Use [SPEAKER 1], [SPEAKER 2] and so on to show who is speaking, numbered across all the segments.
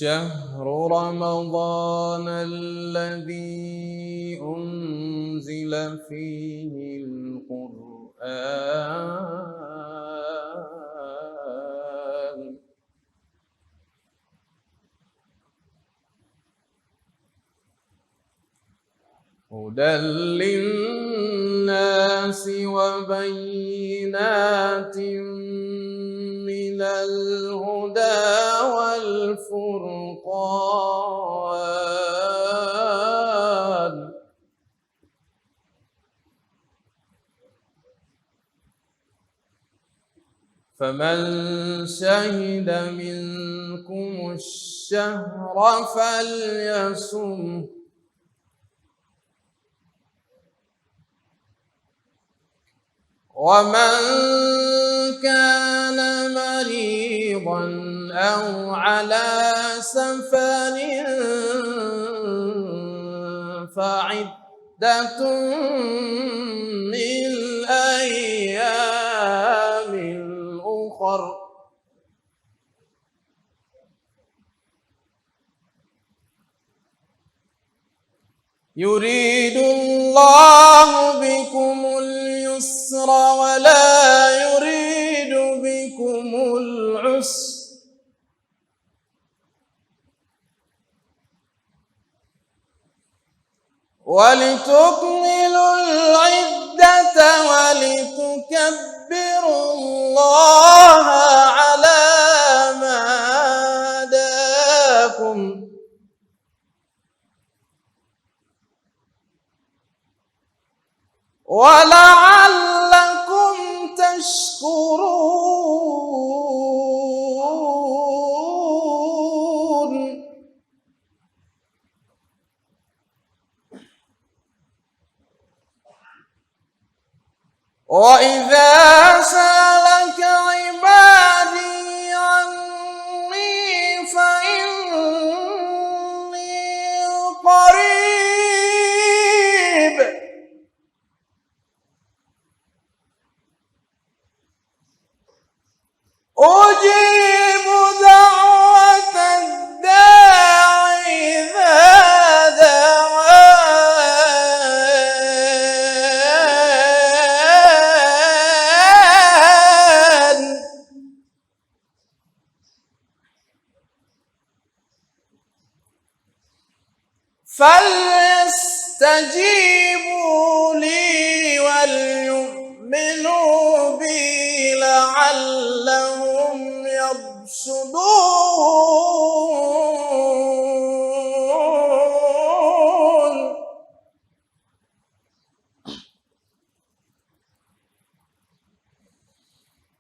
[SPEAKER 1] شهر رمضان الذي أنزل فيه القرآن هدى للناس وبينات من الهدى والفرقان فمن شهد منكم الشهر فليصمه ومن كان مريضا أو على سفر فعدة من أيام أخر يريد الله بكم اليسر ولا يريد بكم العسر ولتكملوا العدة ولتكبروا الله على ما هداكم ولعلكم تشكرون وإذا سألك عبادي عني فإني قريب أجيب دعوة الداع إذا دعان فليستجيبوا لي وليؤمنوا بي لعلهم يرشدون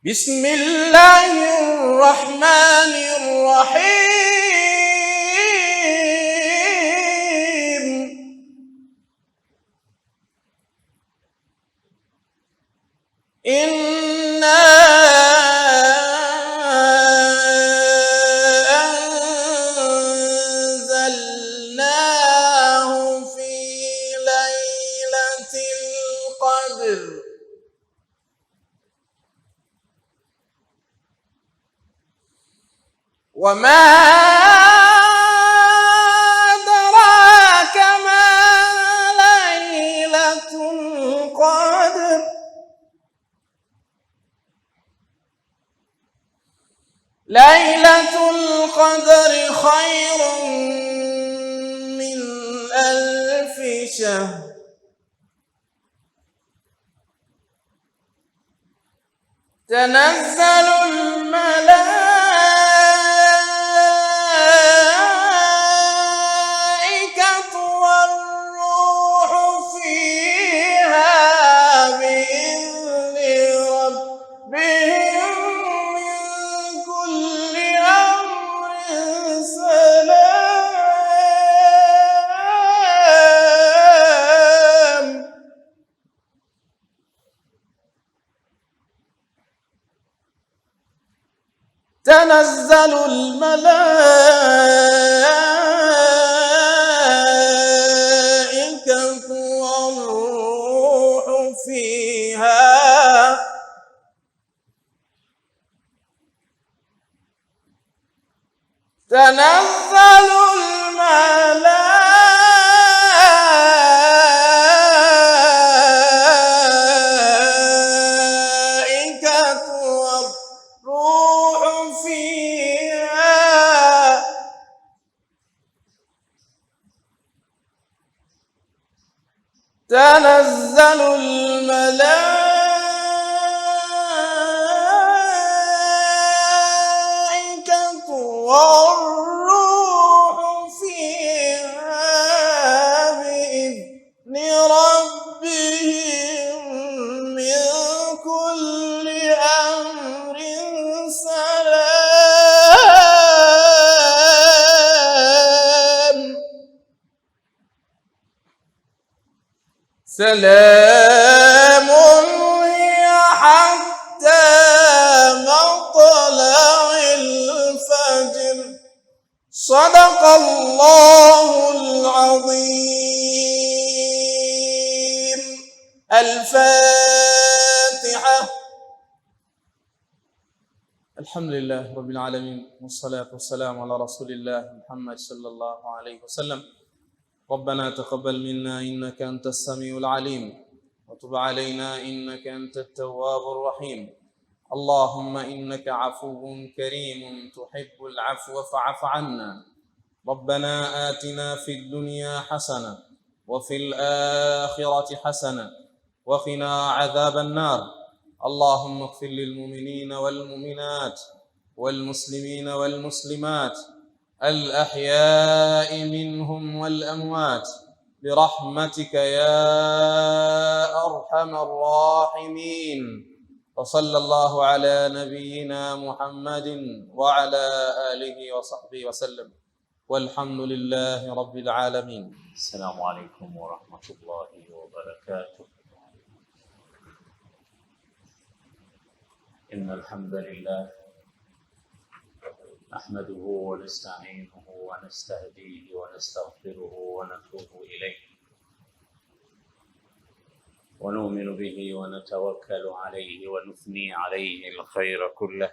[SPEAKER 1] بسم الله الرحمن الرحيم إنا أنزلناه في ليلة القدر وما أدراك ما ليلة القدر ليلة القدر خير من 1000 شهر تنزل الملائكة والروح فيها بإذن ربهم من كل أمر سلام تنزل الملائكة والروح فيها تنزل الملائكة والروح فيها تنزل الملائكة والروح فيها بإذن ربهم من كل أمر سلام هي حتى مطلع الفجر. صدق الله العظيم. الفاتحة. الحمد لله رب العالمين، والصلاة والسلام على رسول الله محمد صلى الله عليه وسلم. ربنا تقبل منا إنك أنت السميع العليم، وتب علينا إنك أنت التواب الرحيم. اللهم إنك عفو كريم تحب العفو فاعف عنا. ربنا آتنا في الدنيا حسنة وفي الآخرة حسنة وقنا عذاب النار. اللهم اغفر للمؤمنين والمؤمنات والمسلمين والمسلمات الأحياء منهم والأموات برحمتك يا أرحم الراحمين. وصلى الله على نبينا محمد وعلى آله وصحبه وسلم، والحمد لله رب العالمين.
[SPEAKER 2] السلام عليكم ورحمة الله وبركاته. إن الحمد لله نحمده ونستعينه ونستهديه ونستغفره ونتوب إليه، ونؤمن به ونتوكل عليه ونثني عليه الخير كله،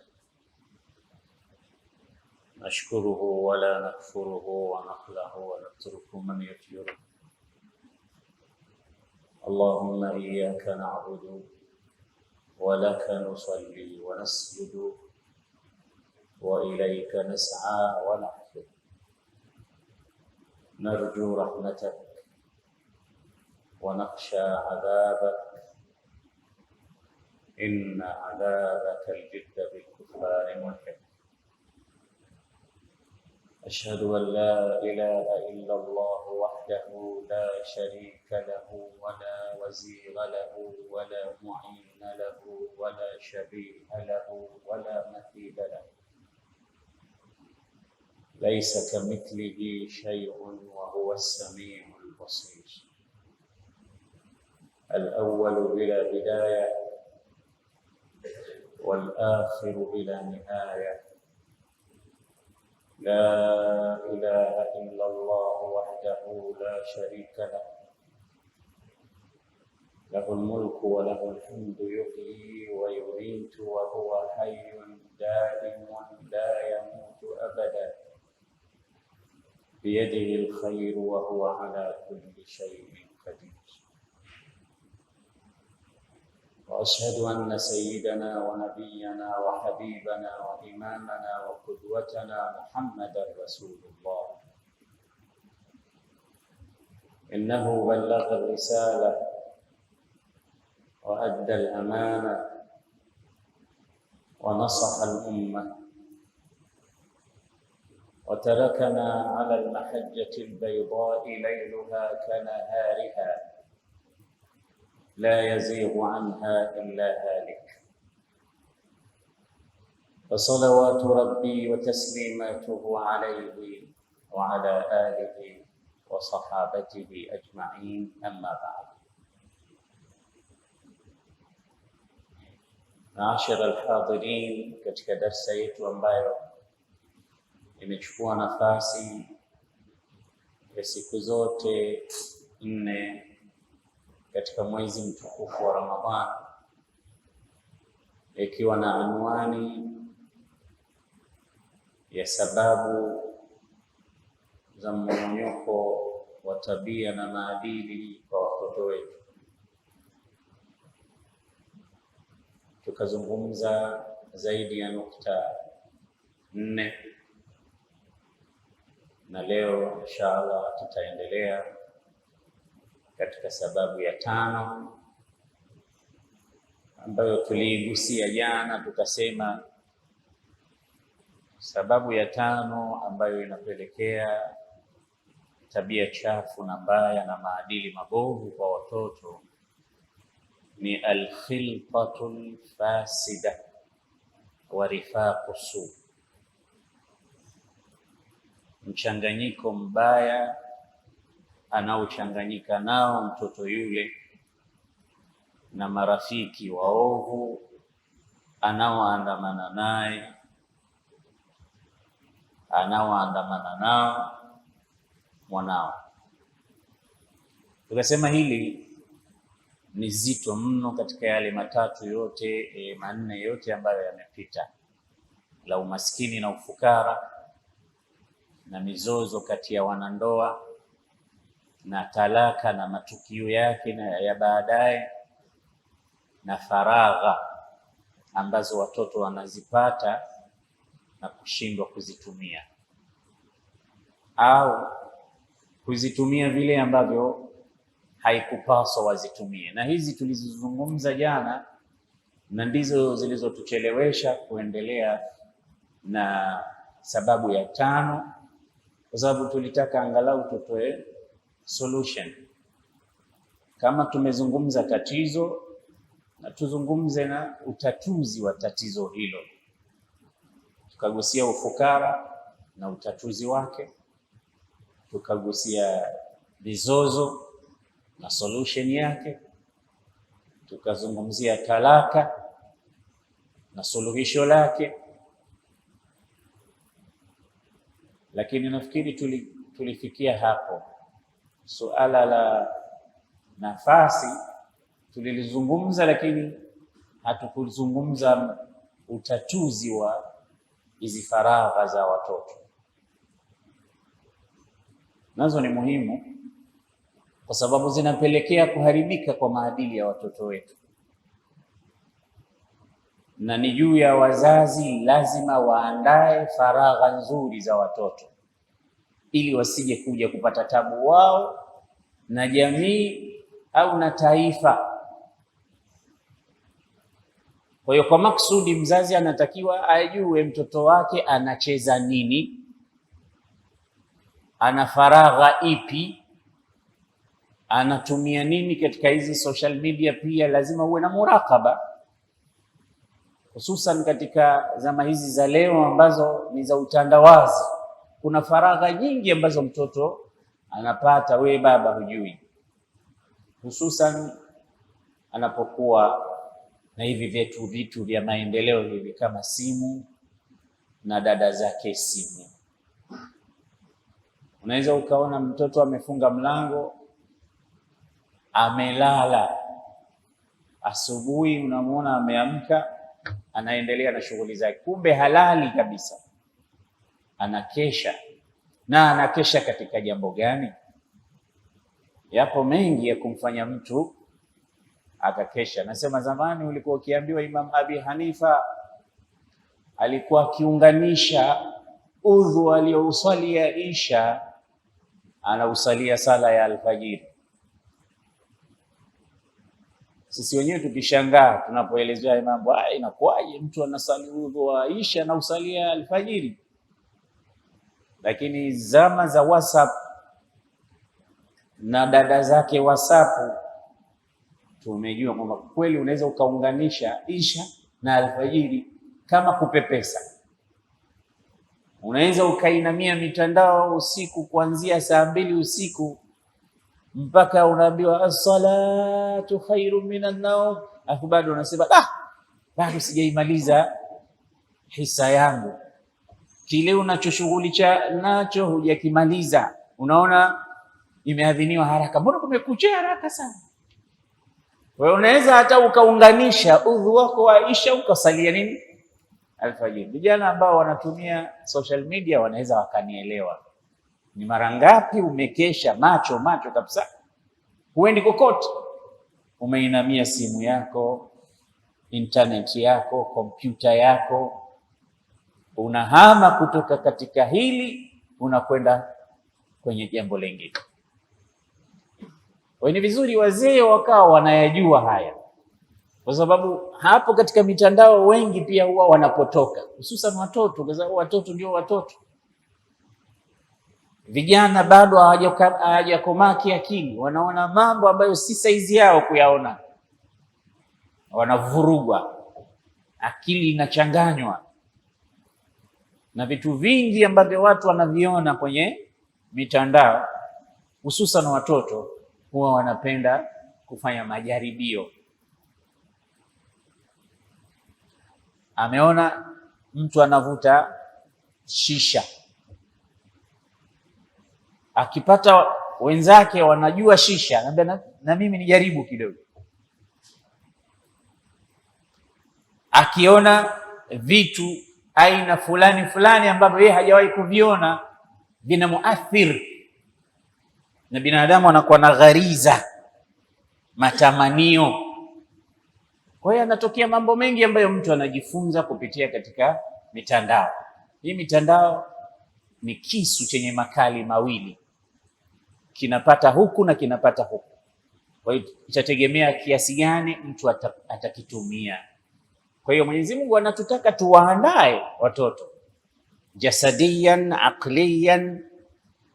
[SPEAKER 2] نشكره ولا نكفره ونخلع ونترك من يفجره. اللهم إياك نعبد ولك نصلي ونسجد وإليك نسعى ونحفظ، نرجو رحمتك ونخشى عذابك، إن عذابك الجد بالكفار ملحق. أشهد أن لا إله إلا الله وحده لا شريك له ولا وزير له ولا معين له ولا شبيه له ولا مثيل له، ليس كمثله شيء وهو السميع البصير. الأول بلا بداية والآخر بلا نهاية، لا إله إلا الله وحده لا شريك له، له الملك وله الحمد، يحيي ويميت وهو حي دائم لا يموت أبدا، بيده الخير وهو على كل شيء قدير. وأشهد أن سيدنا ونبينا وحبيبنا وإمامنا وقدوتنا محمدا رسول الله، إنه بلغ الرسالة وأدى الأمانة ونصح الأمة، وتركنا على المحجة البيضاء ليلها كنهارها، لا يزيغ عنها إلا هالك. فصلوات ربي وتسليماته عليه وعلى آله وصحابته أجمعين، أما بعد. Maashara alhadhirin, katika darsa yetu ambayo imechukua nafasi ya siku zote 4 katika mwezi mtukufu wa Ramadhani, ikiwa na anwani ya sababu za mmomonyoko wa tabia na maadili kwa watoto wetu. Tukazungumza zaidi ya nukta 4 na leo inshallah tutaendelea katika sababu ya 5 ambayo tuliigusia jana. Tukasema sababu ya 5 ambayo inapelekea tabia chafu na mbaya na maadili mabovu kwa watoto ni alkhilqatul fasida wa rifaqu su, mchanganyiko mbaya anaochanganyika nao mtoto yule na marafiki waovu anaoandamana nao mwanao. Tukasema hili ni zito mno katika yale matatu yote manne yote ambayo yamepita, la umaskini na ufukara na mizozo kati ya wanandoa na talaka na matukio yake na ya baadaye na faragha ambazo watoto wanazipata na kushindwa kuzitumia au kuzitumia vile ambavyo haikupaswa wazitumie. Na hizi tulizozungumza jana na ndizo zilizotuchelewesha kuendelea na sababu ya 5, kwa sababu tulitaka angalau tutoe solution. Kama tumezungumza tatizo, na tuzungumze na utatuzi wa tatizo hilo. Tukagusia ufukara na utatuzi wake, tukagusia mizozo na solution yake, tukazungumzia talaka na suluhisho lake. Lakini nafikiri tulifikia hapo. Suala la nafasi tulilizungumza, lakini hatukuzungumza utatuzi wa hizi faragha za watoto. Nazo ni muhimu kwa sababu zinapelekea kuharibika kwa maadili ya watoto wetu, na ni juu ya wazazi lazima waandae faragha nzuri za watoto ili wasije kuja kupata tabu wao na jamii au na taifa. Kwa hiyo kwa maksudi, mzazi anatakiwa ajue mtoto wake anacheza nini, ana faragha ipi, anatumia nini katika hizi social media. Pia lazima uwe na murakaba, hususan katika zama hizi za leo ambazo ni za utandawazi. Kuna faragha nyingi ambazo mtoto anapata, we baba hujui, hususan anapokuwa na hivi vitu vya maendeleo hivi kama simu na dada zake simu. Unaweza ukaona mtoto amefunga mlango, amelala, asubuhi unamuona ameamka, anaendelea na shughuli zake, kumbe halali kabisa, anakesha. Na anakesha katika jambo gani? Yapo mengi ya kumfanya mtu akakesha. Nasema zamani ulikuwa ukiambiwa Imam Abi Hanifa alikuwa akiunganisha udhu aliyousalia isha anausalia sala ya alfajiri. Sisi wenyewe tukishangaa tunapoelezea mambo haya, inakuwaje mtu anasali udhu wa isha na usalia alfajiri? Lakini zama za WhatsApp na dada zake WhatsApp tumejua kwamba kweli unaweza ukaunganisha isha na alfajiri kama kupepesa. Unaweza ukainamia mitandao usiku kuanzia saa 2 usiku mpaka unaambiwa as-salatu khairu minan naum, afu bado unasema bado sijaimaliza hisa yangu. Kile unachoshughulisha nacho hujakimaliza, unaona imeadhiniwa haraka, mbona kumekucha haraka sana? Wewe unaweza hata ukaunganisha udhu wako wa isha ukasalia nini alfajiri. Vijana ambao wanatumia social media wanaweza wakanielewa. Ni mara ngapi umekesha macho kabisa, huendi kokote, umeinamia simu yako, internet yako, kompyuta yako, unahama kutoka katika hili unakwenda kwenye jambo lingine. Kwa ni vizuri wazee wakawa wanayajua haya, kwa sababu hapo katika mitandao wengi pia huwa wanapotoka, hususan watoto, kwa sababu watoto ndio watoto. Vijana bado hawajakomaa kiakili, wanaona mambo ambayo si saizi yao kuyaona, wanavurugwa, akili inachanganywa na vitu vingi ambavyo watu wanaviona kwenye mitandao. Hususan watoto huwa wanapenda kufanya majaribio. Ameona mtu anavuta shisha, akipata wenzake wanajua shisha, anambia na mimi nijaribu kidogo. Akiona vitu aina fulani ambavyo yeye hajawahi kuviona vina muathir, na binadamu anakuwa na ghariza, matamanio. Kwa hiyo anatokea mambo mengi ambayo mtu anajifunza kupitia katika mitandao. Hii mitandao ni kisu chenye makali mawili, kinapata huku na kinapata huku. Kwa hiyo itategemea kiasi gani mtu atakitumia. Kwa hiyo Mwenyezi Mungu anatutaka tuwaandae watoto jasadiyan, aqliyan,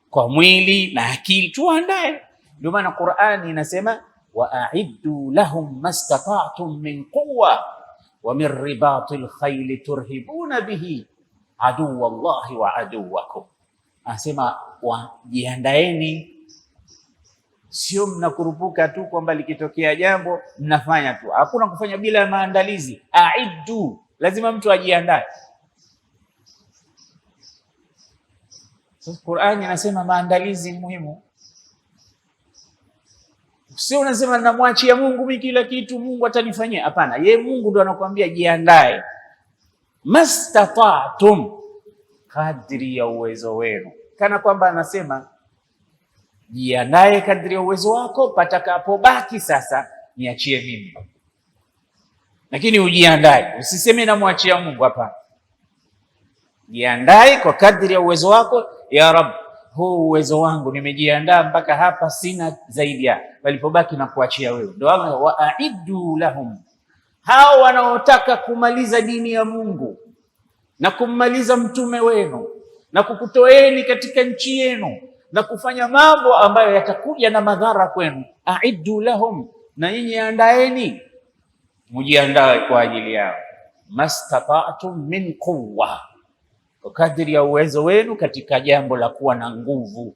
[SPEAKER 2] kwa mwili na akili, tuwaandae. Ndio maana Qur'ani inasema wa'iddu lahum mastata'tum min quwwa wa min ribatil khayli turhibuna bihi aduwallahi wa aduwakum. Anasema wajiandaeni, sio mnakurupuka tu kwamba likitokea jambo mnafanya tu. Hakuna kufanya bila maandalizi. Aiddu, lazima mtu ajiandae. Sasa Qur'ani inasema maandalizi ni muhimu. Sio unasema namwachia Mungu mimi kila kitu, Mungu atanifanyia. Hapana, yeye Mungu ndo anakuambia jiandae. Mastata'tum, kadri ya uwezo wenu. Kana kwamba anasema jiandae kadri ya uwezo wako, patakapobaki sasa niachie mimi. Lakini ujiandae, usiseme namwachia Mungu, hapana. Jiandae kwa kadri ya uwezo wako. Ya Rab, huu uwezo wangu nimejiandaa mpaka hapa, sina zaidi ya walipobaki na kuachia wewe. Ndio wa'iddu lahum, hao wanaotaka kumaliza dini ya Mungu na kummaliza mtume wenu na kukutoeni katika nchi yenu na kufanya mambo ambayo yatakuja na madhara kwenu. Aiddu lahum, na nyinyi andaeni, mujiandae kwa ajili yao. Mastata'tum min quwwa, kwa kadri ya uwezo wenu katika jambo la kuwa na nguvu.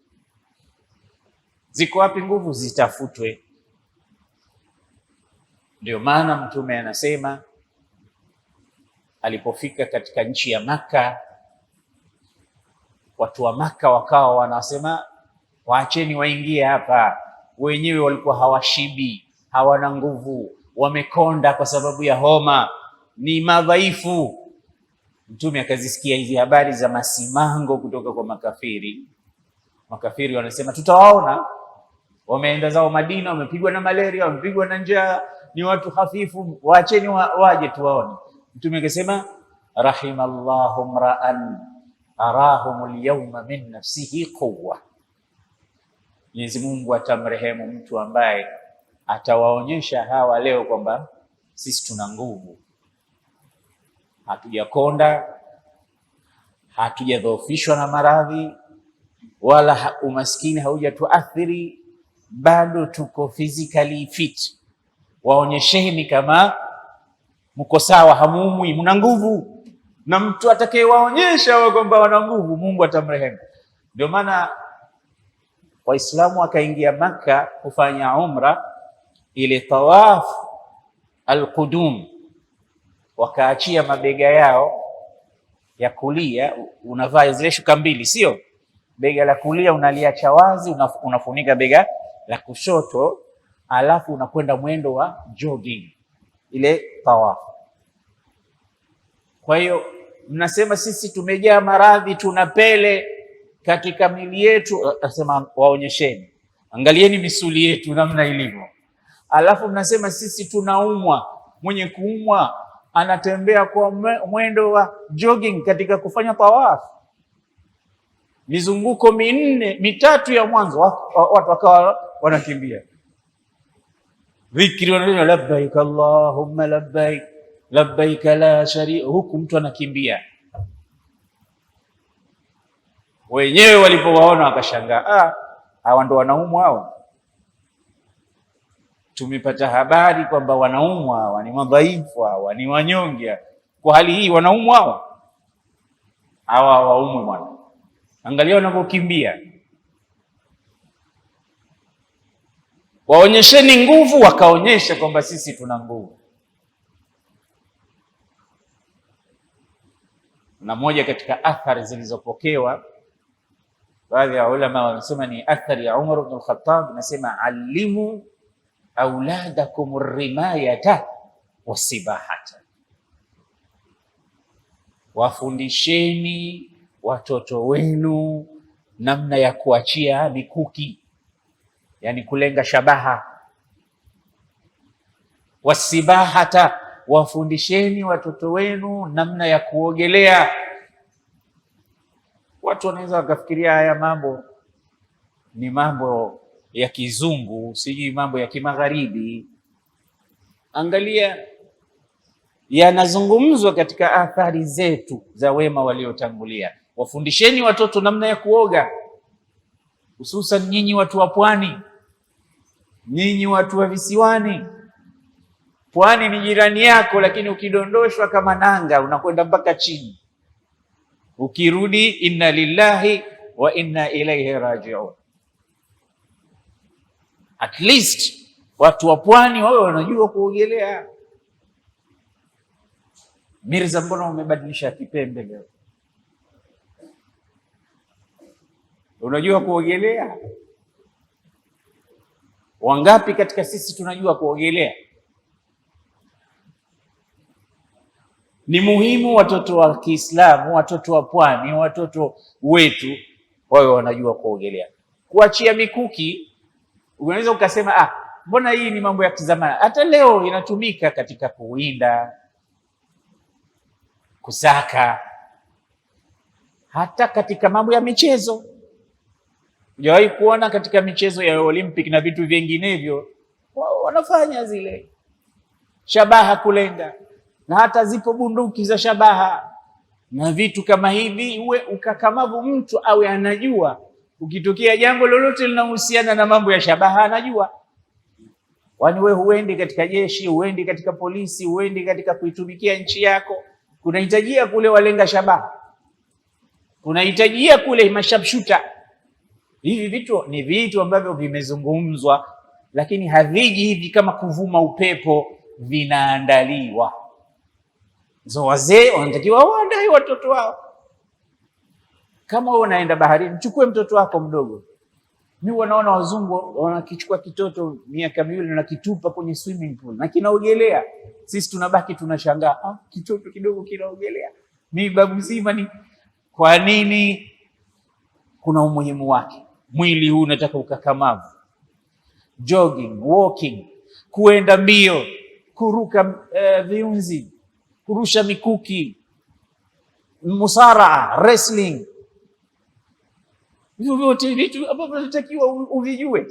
[SPEAKER 2] Ziko wapi nguvu? Zitafutwe. Ndio maana mtume anasema alipofika katika nchi ya Maka, watu wa Maka wakawa wanasema waacheni waingie hapa. Wenyewe walikuwa hawashibi, hawana nguvu, wamekonda kwa sababu ya homa, ni madhaifu. Mtume akazisikia hizi habari za masimango kutoka kwa makafiri. Makafiri wanasema tutawaona, wameenda zao Madina, wamepigwa na malaria, wamepigwa na njaa, ni watu hafifu, waacheni waje tuwaone. Mtume akasema rahimallahu mra'an arahumul yawma min nafsihi quwwa, Mwenyezi Mungu atamrehemu mtu ambaye atawaonyesha hawa leo kwamba sisi tuna nguvu, hatujakonda, hatujadhoofishwa na maradhi, wala umaskini haujatuathiri, bado tuko physically fit. Waonyesheni kama mko sawa, hamuumwi, mna nguvu. Na mtu atakayewaonyesha wao kwamba wana nguvu, Mungu atamrehemu. Ndio maana Waislamu wakaingia Maka kufanya umra, ile tawaf al-qudum, wakaachia mabega yao ya kulia. Unavaa zile shuka mbili, sio? Bega la kulia unaliacha wazi, unafunika bega la kushoto, alafu unakwenda mwendo wa jogging, ile tawaf. Kwa hiyo mnasema sisi tumejaa maradhi, tuna pele,
[SPEAKER 3] katika mili yetu, asema waonyesheni, angalieni misuli yetu namna ilivyo, alafu mnasema sisi tunaumwa. Mwenye kuumwa anatembea kwa mwendo wa jogging katika kufanya tawaf, mizunguko mitatu ya mwanzo watu wakawa wanakimbia dhikri, wanasema labbaik allahumma labbaik labbaik la sharika, huku mtu anakimbia. Wenyewe walipowaona wakashangaa, hawa ndo wanaumwa hawa? Tumepata habari kwamba wanaumwa hawa, ni madhaifu hawa, ni wanyonge. Kwa hali hii wanaumwa hawa? Hawa hawaumwi bwana, angalia wanavyokimbia. Waonyesheni nguvu, wakaonyesha kwamba sisi tuna nguvu. Na moja katika athari zilizopokewa, baadhi ya ulama wanasema ni athari ya Umar ibn al-Khattab, nasema alimu auladakum rimayata wasibahata, wafundisheni watoto wenu namna ya kuachia mikuki, yani kulenga shabaha. Wasibahata, wafundisheni watoto wenu namna ya kuogelea. Watu wanaweza wakafikiria haya mambo ni mambo ya kizungu, sijui mambo ya kimagharibi. Angalia, yanazungumzwa katika athari zetu za wema waliotangulia. Wafundisheni watoto namna ya kuoga, hususan nyinyi watu wa pwani, nyinyi watu wa visiwani. Pwani ni jirani yako, lakini ukidondoshwa kama nanga unakwenda mpaka chini, ukirudi inna lillahi wa inna ilaihi rajiun. At least watu wa pwani wao wanajua kuogelea. Mirza, mbona umebadilisha kipembe leo? Unajua kuogelea? Wangapi katika sisi tunajua kuogelea? Ni muhimu watoto wa Kiislamu, watoto wa pwani, watoto wetu wao wanajua kuogelea. Kuachia mikuki, unaweza ukasema mbona hii ni mambo ya kizamani. Hata leo inatumika katika kuwinda, kusaka, hata katika mambo ya michezo. Hujawahi kuona katika michezo ya Olympic na vitu vinginevyo wanafanya zile shabaha, kulenga, na hata zipo bunduki za shabaha na vitu kama hivi. Uwe ukakamavu, mtu awe anajua ukitokea jambo lolote linahusiana na mambo ya shabaha anajua. Wani wewe huendi katika jeshi, huendi katika polisi, huendi katika kuitumikia nchi yako, kunahitajia kule walenga shabaha, kunahitajia kule mashabshuta. Hivi vitu ni vitu ambavyo vimezungumzwa, lakini haviji hivi kama kuvuma upepo, vinaandaliwa. So wazee wanatakiwa waandae watoto wao. Kama wewe unaenda baharini, mchukue mtoto wako mdogo. Mimi wanaona wazungu wanakichukua kitoto miaka miwili na kitupa kwenye swimming pool na kinaogelea. Sisi tunabaki tunashangaa, kitoto kidogo kinaogelea. Mimi babu mzima ni kwa nini? Kuna umuhimu wake. Mwili huu unataka ukakamavu. Jogging, walking, kuenda mbio, kuruka viunzi, kurusha mikuki, musaraa, wrestling. Vyote vitu ambavyo unatakiwa uvijue.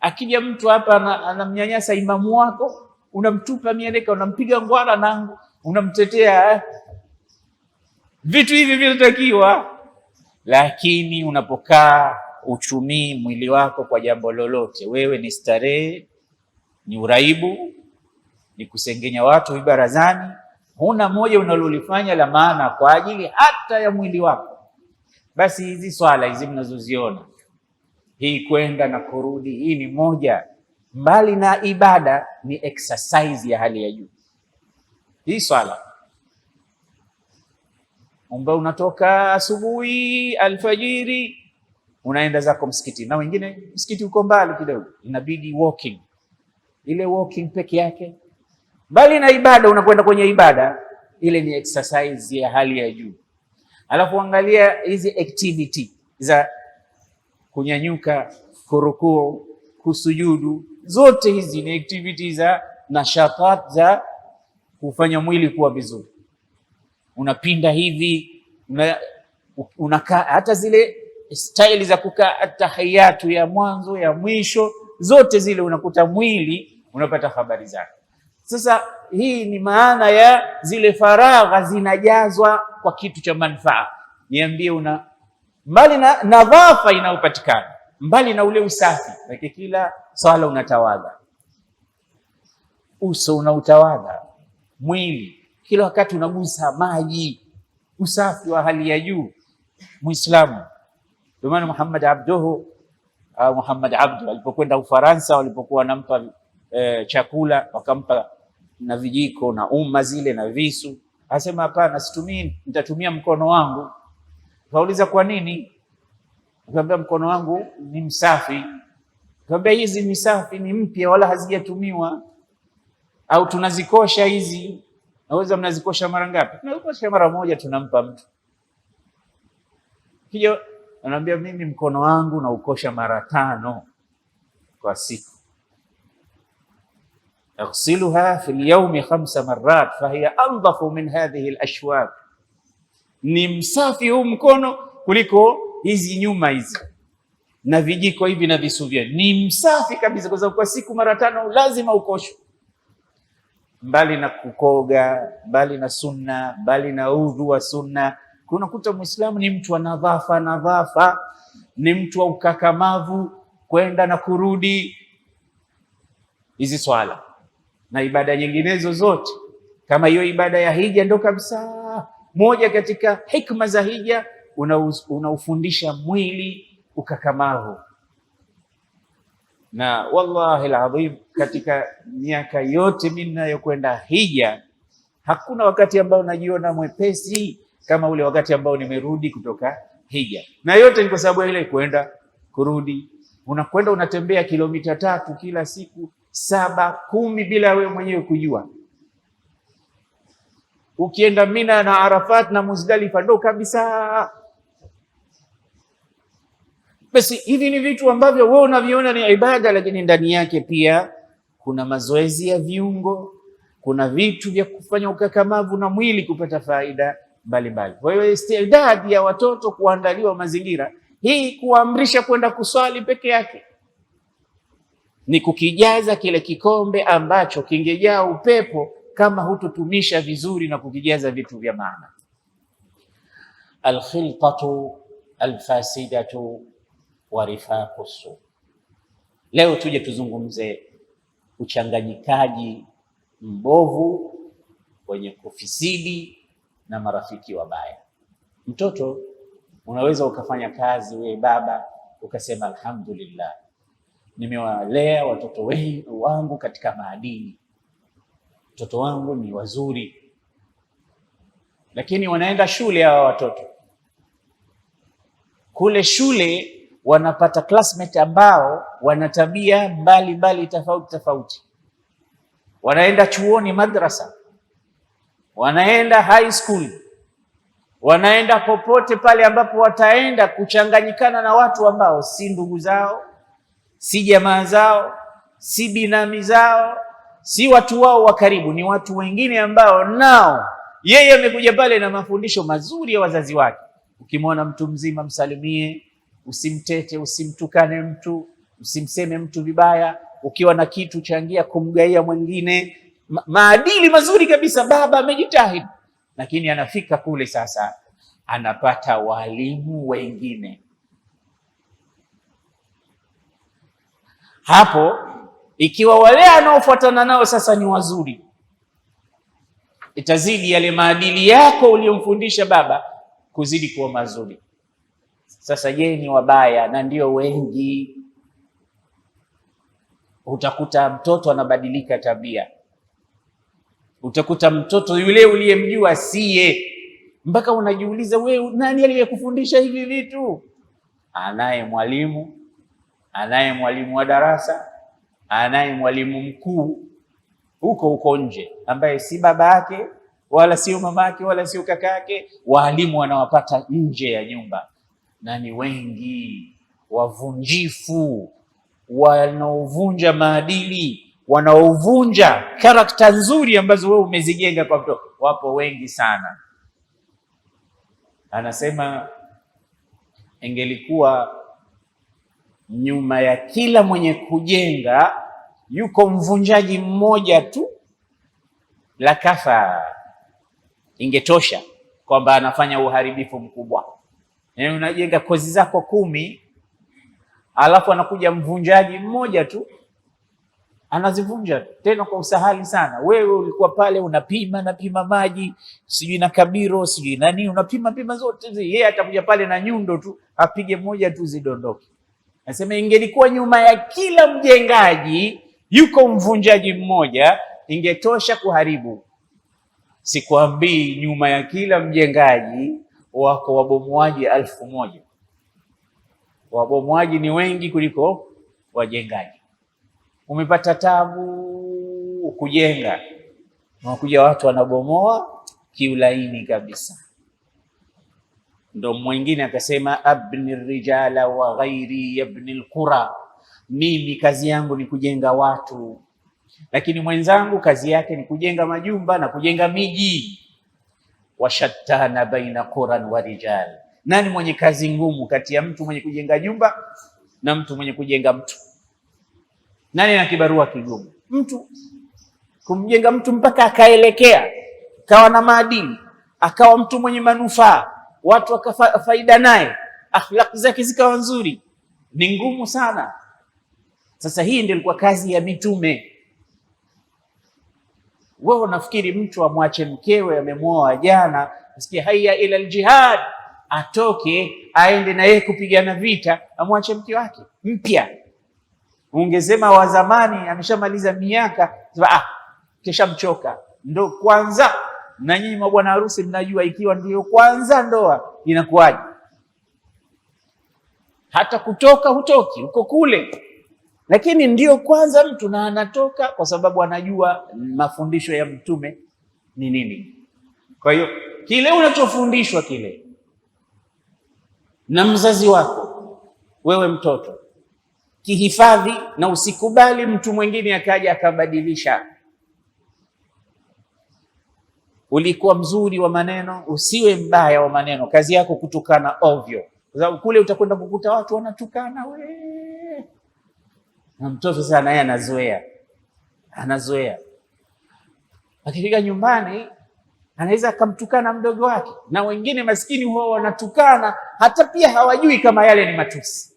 [SPEAKER 3] Akija mtu hapa anamnyanyasa imamu wako, unamtupa mieleka, unampiga ngwara na unamtetea. Vitu hivi vinatakiwa. Lakini unapokaa uchumii mwili wako kwa jambo lolote, wewe ni starehe, ni uraibu, ni kusengenya watu vibarazani, huna moja unalolifanya la maana kwa ajili hata ya mwili wako, basi hizi swala hizi mnazoziona, hii kwenda na kurudi, hii ni moja, mbali na ibada, ni exercise ya hali ya juu. Hii swala ambayo unatoka asubuhi alfajiri unaenda zako msikiti, na wengine msikiti uko mbali kidogo, inabidi walking. Ile walking peke yake, mbali na ibada, unakwenda kwenye ibada, ile ni exercise ya hali ya juu. Alafu angalia hizi activity za kunyanyuka, kurukuu, kusujudu, zote hizi ni activity za nashatat za kufanya mwili kuwa vizuri. Unapinda hivi, unakaa, hata zile style za kukaa tahiyatu ya mwanzo ya mwisho, zote zile unakuta mwili unapata habari zake. Sasa hii ni maana ya zile faragha zinajazwa kwa kitu cha manufaa. Niambie, mbali na nadhafa inayopatikana, mbali na ule usafi, lakini kila swala unatawadha, uso unautawadha, mwili kila wakati unagusa maji, usafi wa hali ya juu Muislamu. Ndio maana Muhammad Abdu alipokwenda Ufaransa, walipokuwa wanampa chakula, wakampa na vijiko na umma zile na visu, asema hapana, situmii, nitatumia mkono wangu. Kauliza kwa nini? Akamwambia mkono wangu ni msafi. Akamwambia hizi ni safi, ni mpya, wala hazijatumiwa, au tunazikosha hizi. Naweza mnazikosha mara ngapi? Tunazikosha mara moja, tunampa mtu. Hiyo anamwambia mimi mkono wangu na ukosha mara 5 kwa siku. Aghsiluha fi al-yawmi 5 marrat fahiya andhafu min hadhihi al-ashwaq. Ni msafi huu mkono kuliko hizi nyuma hizi na vijiko hivi na visu vyake. Ni msafi kabisa, kwa sababu kwa siku mara 5 lazima ukoshwe. Mbali na kukoga, mbali na sunna, mbali na udhu wa sunna, kunakuta Muislamu ni mtu wa nadhafa, ni mtu wa ukakamavu, kwenda na kurudi. Hizi swala na ibada nyinginezo zote, kama hiyo ibada ya hija ndo kabisa moja katika hikma za hija, unaufundisha mwili ukakamavu. Na wallahi alazim, katika miaka yote mimi ninayokwenda hija, hakuna wakati ambao najiona mwepesi kama ule wakati ambao nimerudi kutoka hija. Na yote ni kwa sababu ile kwenda kurudi. Unakwenda unatembea kilomita 3 kila siku, 7, 10 bila wewe mwenyewe kujua. Ukienda Mina na Arafat na Muzdalifa ndo kabisa. Basi hivi ni vitu ambavyo wewe unaviona ni ibada, lakini ndani yake pia kuna mazoezi ya viungo, kuna vitu vya kufanya ukakamavu na mwili kupata faida mbalimbali. Kwa hiyo istidadi ya watoto kuandaliwa mazingira, hii kuamrisha kwenda kuswali peke yake ni kukijaza kile kikombe ambacho kingejaa upepo kama hututumisha vizuri na kukijaza vitu vya maana. Alkhilqatu alfasidatu wa rifaqu su. Leo tuje tuzungumze uchanganyikaji mbovu wenye kufisidi na marafiki wabaya. Mtoto unaweza ukafanya kazi, wewe baba ukasema alhamdulillah, nimewalea watoto wangu katika maadili, watoto wangu ni wazuri, lakini wanaenda shule hawa watoto. Kule shule wanapata classmate ambao wana tabia mbalimbali tofauti. Wanaenda chuoni, madrasa, wanaenda high school, wanaenda popote pale ambapo wataenda kuchanganyikana na watu ambao si ndugu zao, si jamaa zao, si binami zao, si watu wao wa karibu, ni watu wengine ambao nao yeye amekuja pale na mafundisho mazuri ya wazazi wake. Ukimwona mtu mzima msalimie, usimtete, usimtukane mtu, usimseme mtu vibaya. Ukiwa na kitu changia kumgaia mwingine. Maadili mazuri kabisa, baba amejitahidi, lakini anafika kule sasa anapata walimu wengine. Hapo ikiwa wale anaofuatana nao sasa ni wazuri, itazidi yale maadili yako uliyomfundisha baba kuzidi kuwa mazuri. Sasa je, ni wabaya, na ndio wengi. Utakuta mtoto anabadilika tabia, utakuta mtoto yule uliyemjua siye, mpaka unajiuliza wewe, nani aliyekufundisha hivi vitu? Anaye mwalimu, anaye mwalimu wa darasa, anaye mwalimu mkuu huko nje ambaye si baba yake wala sio mamake, wala sio kakake. Walimu wanawapata nje ya nyumba, na ni wengi wavunjifu, wanaovunja maadili, wanaovunja karakta nzuri ambazo wewe umezijenga kwa mtoto. Wapo wengi sana. Anasema ingelikuwa nyuma ya kila mwenye kujenga yuko mvunjaji mmoja tu, la kafa, ingetosha kwamba anafanya uharibifu mkubwa. Yaani unajenga kozi zako 10, alafu anakuja mvunjaji mmoja tu anazivunja tena kwa usahali sana. Wewe ulikuwa pale napima maji, sijui na kabiro, sijui nani, unapima zote. Yeye atakuja pale na nyundo tu apige moja tu zidondoke. Nasema ingelikuwa nyuma ya kila mjengaji yuko mvunjaji mmoja, ingetosha kuharibu. Sikwambii nyuma ya kila mjengaji wako wabomoaji 1000. Wabomoaji ni wengi kuliko wajengaji. Umepata tabu kujenga, unakuja watu wanabomoa kiulaini kabisa. Ndo mwingine akasema abni rijala wa ghairi yabni alqura, mimi kazi yangu ni kujenga watu, lakini mwenzangu kazi yake ni kujenga majumba na kujenga miji. Washattana baina quran wa rijal, nani mwenye kazi ngumu kati ya mtu mwenye kujenga jumba na mtu mwenye kujenga mtu? Nani ana kibarua kigumu? Mtu kumjenga mtu mpaka akaelekea akawa na maadili, akawa mtu mwenye manufaa, watu wakafaida naye, akhlaq zake zikawa nzuri, ni ngumu sana. Sasa hii ndio ilikuwa kazi ya mitume. Wewe unafikiri mtu amwache mkewe amemwoa jana, usikie haya ila aljihad, atoke aende na yeye kupigana vita, amwache mke wake mpya? Ungesema wa zamani ameshamaliza miaka, kisha mchoka. Ndo kwanza, na nyinyi mabwana harusi mnajua, ikiwa ndio kwanza ndoa inakuwaje? Hata kutoka hutoki, uko kule, lakini ndio kwanza mtu na anatoka, kwa sababu anajua mafundisho ya mtume ni nini. Kwa hiyo kile unachofundishwa kile na mzazi wako, wewe mtoto, kihifadhi, na usikubali mtu mwingine akaja akabadilisha. Ulikuwa mzuri wa maneno, usiwe mbaya wa maneno. Kazi yako kutukana ovyo, kwa sababu kule utakwenda kukuta watu wanatukana na mtoto sasa naye anazoea. Akifika nyumbani anaweza akamtukana mdogo wake, na wengine maskini huwa wanatukana hata pia hawajui kama yale ni matusi.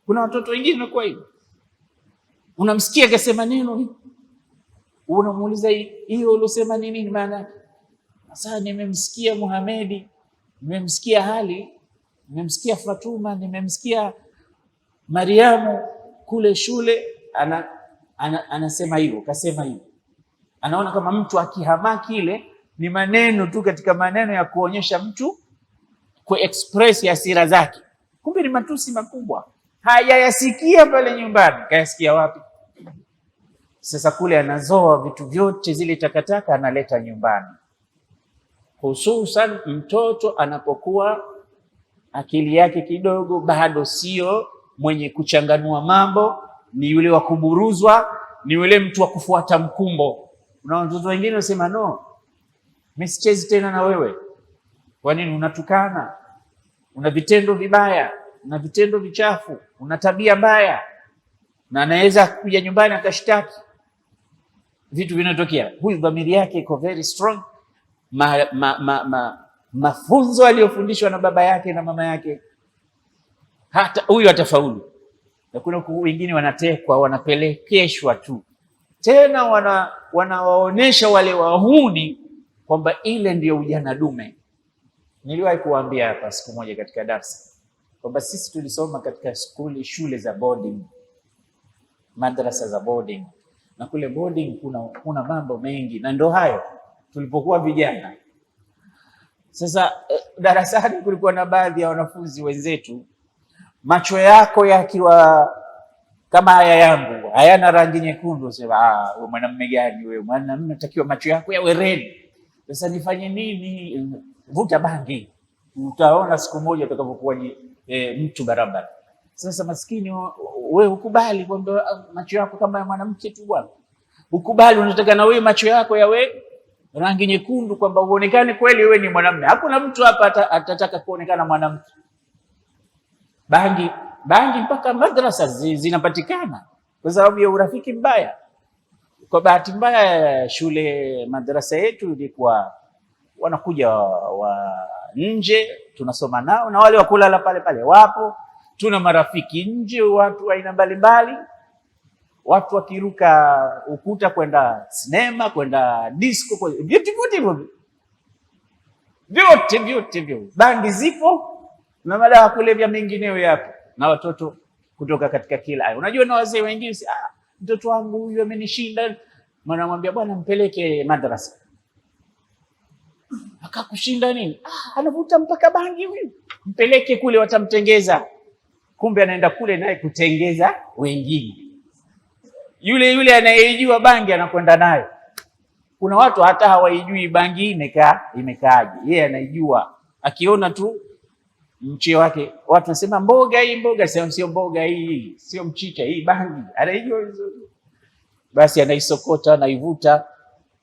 [SPEAKER 3] Kuna watoto wengine kwa hivyo, unamsikia akasema neno hili, unamuuliza hiyo uliosema ni nini maana? Sasa nimemsikia Muhamedi, nimemsikia Hali, nimemsikia Fatuma, nimemsikia Mariamu kule shule anasema hivyo, kasema hivyo. Anaona kama mtu akihamaki ile ni maneno tu katika maneno ya kuonyesha mtu kuexpress hasira zake, kumbe ni matusi makubwa. Hayayasikia pale nyumbani, kayasikia wapi? Sasa kule anazoa vitu vyote, zile takataka analeta nyumbani. Hususan mtoto anapokuwa akili yake kidogo bado sio mwenye kuchanganua mambo, ni yule wa kuburuzwa, ni yule mtu wa kufuata mkumbo. Una watoto wengine wanasema no, mimi sichezi tena na wewe. Kwa nini? Unatukana, una vitendo vibaya, una vitendo vichafu, una tabia mbaya, na anaweza kuja nyumbani akashtaki. Vitu vinatokea. Huyu dhamiri yake iko very strong. Mafunzo aliyofundishwa na baba yake na mama yake, hata huyu atafaulu. Na kuna wengine wanatekwa, wanapelekeshwa tu, tena wanawaonesha wale wahuni kwamba ile ndiyo ujana dume. Niliwahi kuambia hapa siku moja katika darasa kwamba sisi tulisoma katika shule za boarding, madrasa za boarding, na kule boarding kuna mambo mengi, na ndo hayo tulipokuwa vijana. Sasa darasani kulikuwa na baadhi ya wanafunzi wenzetu, macho yako yakiwa kama haya yangu, hayana rangi nyekundu, sema wewe mwanamume gani wewe? Mwanamume natakiwa macho yako yawe red. Sasa nifanye nini? Vuta bangi, utaona siku moja utakapokuwa mtu barabara. Sasa maskini wewe ukubali kwamba macho yako kama ya mwanamke tu bwana, ukubali unataka na wewe macho yako yawe rangi nyekundu, kwamba uonekane kweli wewe ni mwanamume. Hakuna mtu hapa atataka kuonekana mwanamke. Bangi mpaka madrasa zinapatikana kwa sababu ya urafiki mbaya. Kwa bahati mbaya shule madrasa yetu ilikuwa wanakuja wa nje, tunasoma nao, na wale wakulala pale pale wapo. Tuna marafiki nje, watu aina mbalimbali, watu wakiruka ukuta kwenda sinema, kwenda disco, vyote. Bangi zipo na madawa kulevya mengineyo yapo, na watoto kutoka katika kila aina. Unajua, na wazee wengine mtoto wangu huyu amenishinda, mnamwambia bwana mpeleke madrasa. Akakushinda nini? Anavuta mpaka bangi huyu, mpeleke kule watamtengeza. Kumbe anaenda kule naye kutengeza wengine. Yule anayejua bangi anakwenda nayo. Kuna watu hata hawaijui bangi imekaaje, yeye anaijua. Akiona tu mche wake, watu wasema mboga hii, sio mboga hii, sio mchicha hii, bangi. Anaijua vizuri. Basi anaisokota, anaivuta,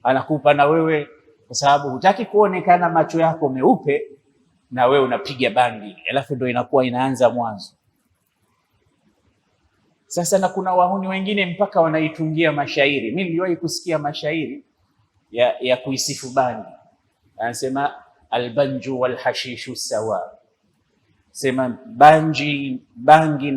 [SPEAKER 3] anakupa na wewe, kwa sababu hutaki kuonekana macho yako meupe, na wewe unapiga bangi. Alafu ndio inaanza mwanzo. Sasa na kuna wahuni wengine mpaka wanaitungia mashairi. Mimi niliwahi kusikia mashairi ya kuisifu bangi. Anasema albanju wal hashishu sawa. Sema bangi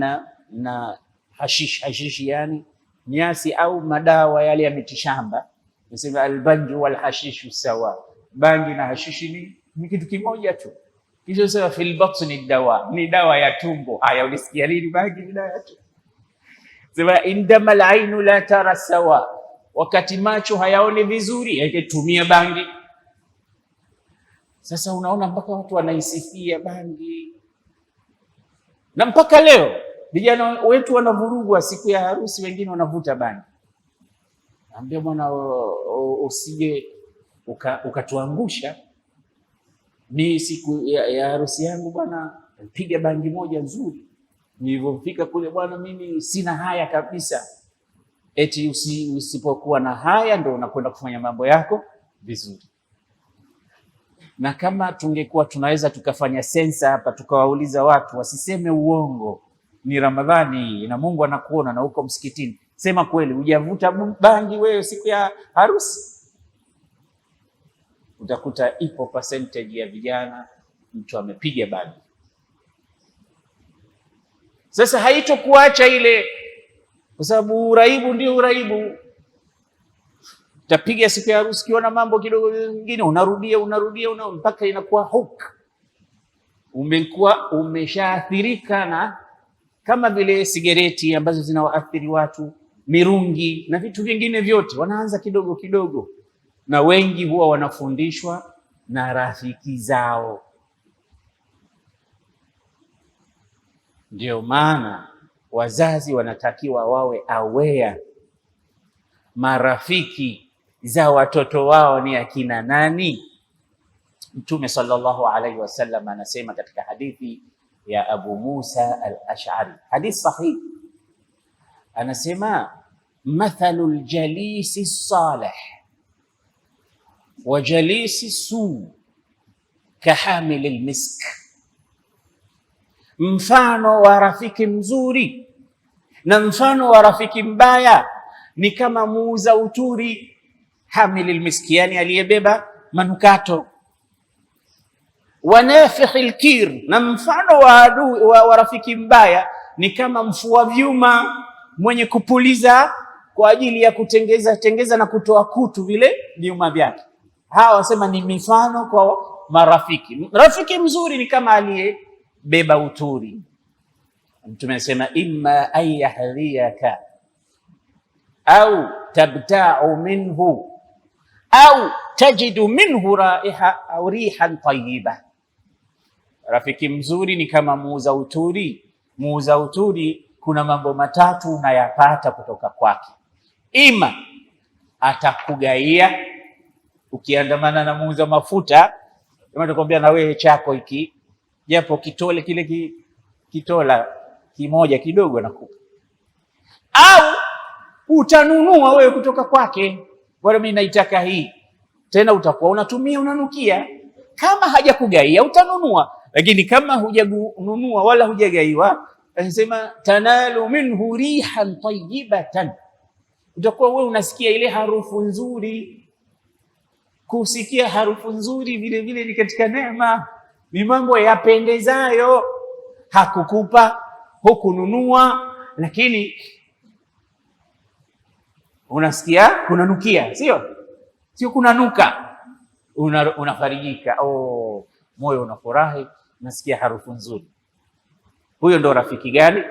[SPEAKER 3] na hashishi, yani nyasi au madawa yale ya mitishamba. Anasema albanju wal hashishu sawa. Bangi na hashishi ni kitu kimoja tu. Kisha sema fil batni dawa, ni dawa ya tumbo. Haya, ulisikia lini bangi ni dawa ya tumbo? Sema indama al-ainu la tara sawa, wakati macho hayaoni vizuri yaketumia bangi. Sasa unaona mpaka watu wanaisifia bangi, na mpaka leo vijana wetu wanavurugwa siku ya harusi, wengine wanavuta bangi. Naambia bwana, usije ukatuangusha. Ni siku ya harusi yangu bwana, piga bangi moja nzuri. Nilipofika kule bwana, mimi sina haya kabisa. Eti usipokuwa na haya ndio unakwenda kufanya mambo yako vizuri. Na kama tungekuwa tunaweza tukafanya sensa hapa, tukawauliza watu wasiseme uongo, ni Ramadhani na Mungu anakuona na uko msikitini, sema kweli, hujavuta bangi wewe siku ya harusi? Utakuta ipo percentage ya vijana mtu amepiga bangi. Sasa haitokuacha ile, kwa sababu uraibu ndio uraibu. Utapiga siku ya harusi, kiona mambo kidogo mengine unarudia mpaka inakuwa hook. Umekuwa umeshaathirika na kama vile sigareti ambazo zinawaathiri watu, mirungi na vitu vingine vyote, wanaanza kidogo kidogo, na wengi huwa wanafundishwa na rafiki zao. Ndio maana wazazi wanatakiwa wawe aware marafiki za watoto wao ni akina nani. Mtume sallallahu alaihi wasallam anasema katika hadithi ya Abu Musa al-Ash'ari, hadith sahih, anasema mathalul jalisi salih wa jalisi su kahamil al-misk, mfano wa rafiki mzuri na mfano wa rafiki mbaya ni kama muuza uturi, hamil al-miski, yani aliyebeba manukato, wa nafikh al-kir, na mfano wa rafiki mbaya ni kama mfua vyuma mwenye kupuliza kwa ajili ya kutengeza na kutoa kutu vile vyuma vyake. Hawa wasema ni mifano kwa marafiki. Rafiki mzuri ni kama aliyebeba uturi. Mtume anasema imma an yahdhiyaka au tabta'u minhu au tajidu minhu raiha au rihan tayyiba. Rafiki mzuri ni kama muuza uturi. Muuza uturi kuna mambo matatu unayapata kutoka kwake: ima atakugaia Ukiandamana na muuza mafuta, atakwambia na wewe chako hiki, japo kitole kile kitola kimoja kidogo nakupa. Au utanunua wewe kutoka kwake, bwana mimi naitaka hii, tena utakuwa unatumia unanukia. Kama hajakugaia utanunua, lakini kama hujanunua wala hujagaiwa, anasema tanalu minhu rihan tayyibatan, utakuwa wewe unasikia ile harufu nzuri. Kusikia harufu nzuri vile vile ni katika neema, ni mambo yapendezayo. Hakukupa, hukununua, lakini unasikia kunanukia, sio kunanuka, unafarijika. Moyo unafurahi, unasikia harufu nzuri. Huyo ndo rafiki gani?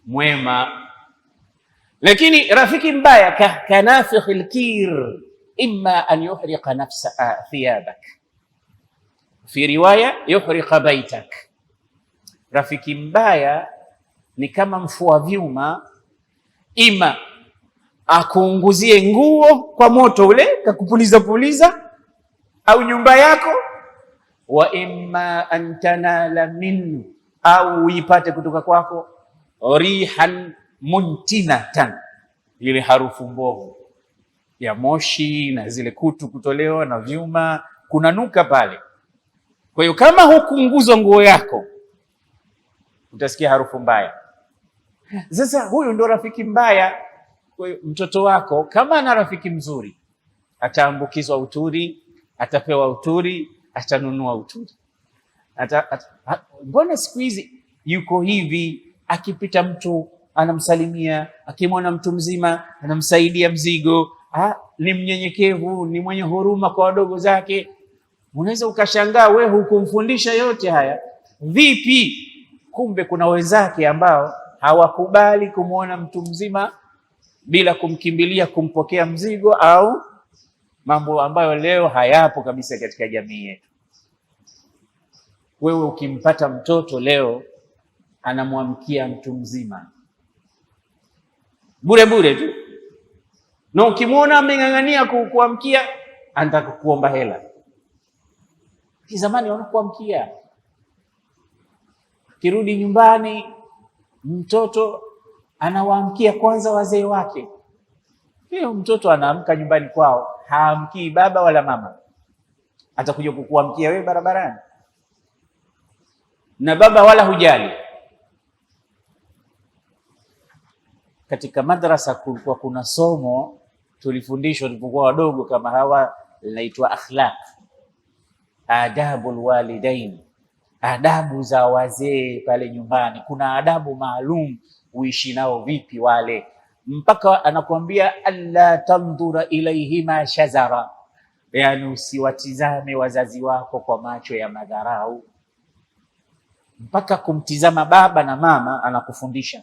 [SPEAKER 3] Mwema. Lakini rafiki mbaya kanafikhil kir, imma an yuhriqa nafsa thiyabak, fi riwaya yuhriqa baitak. Rafiki mbaya ni kama mfua vyuma, ima akuunguzie nguo kwa moto ule kakupuliza, au nyumba yako, wa imma an tanala minhu, au uipate kutoka kwako rihan muntinatan, ile harufu mbovu ya moshi na zile kutu kutolewa na vyuma, kunanuka pale. Kwa hiyo kama hukuunguzwa nguo yako utasikia harufu mbaya. Sasa huyu ndo rafiki mbaya. Kwa hiyo mtoto wako kama ana rafiki mzuri, ataambukizwa uturi, atapewa uturi, atanunua uturi. Mbona siku hizi yuko hivi, akipita mtu anamsalimia, akimwona mtu mzima anamsaidia mzigo, ni mnyenyekevu, ni mwenye huruma kwa wadogo zake. Unaweza ukashangaa wewe hukumfundisha yote haya. Vipi? Kumbe kuna wenzake ambao hawakubali kumwona mtu mzima bila kumkimbilia kumpokea mzigo, au mambo ambayo leo hayapo kabisa katika jamii yetu. Wewe ukimpata mtoto leo anamwamkia mtu mzima bure tu, na ukimwona ameng'ang'ania kuamkia anataka kuomba hela. Zamani wanakuamkia, kirudi nyumbani mtoto anawaamkia kwanza wazee wake. Hiyo mtoto anaamka nyumbani kwao, haamkii baba wala mama, atakuja kukuamkia wewe barabarani, na baba wala hujali. Katika madrasa kulikuwa kuna somo tulifundishwa tulipokuwa wadogo kama hawa, linaitwa akhlaq, adabul walidain, adabu za wazee pale nyumbani. Kuna adabu maalum uishi nao vipi wale, mpaka anakuambia alla tandura ilaihima shazara, yani usiwatizame wazazi wako kwa macho ya madharau. Mpaka kumtizama baba na mama anakufundisha,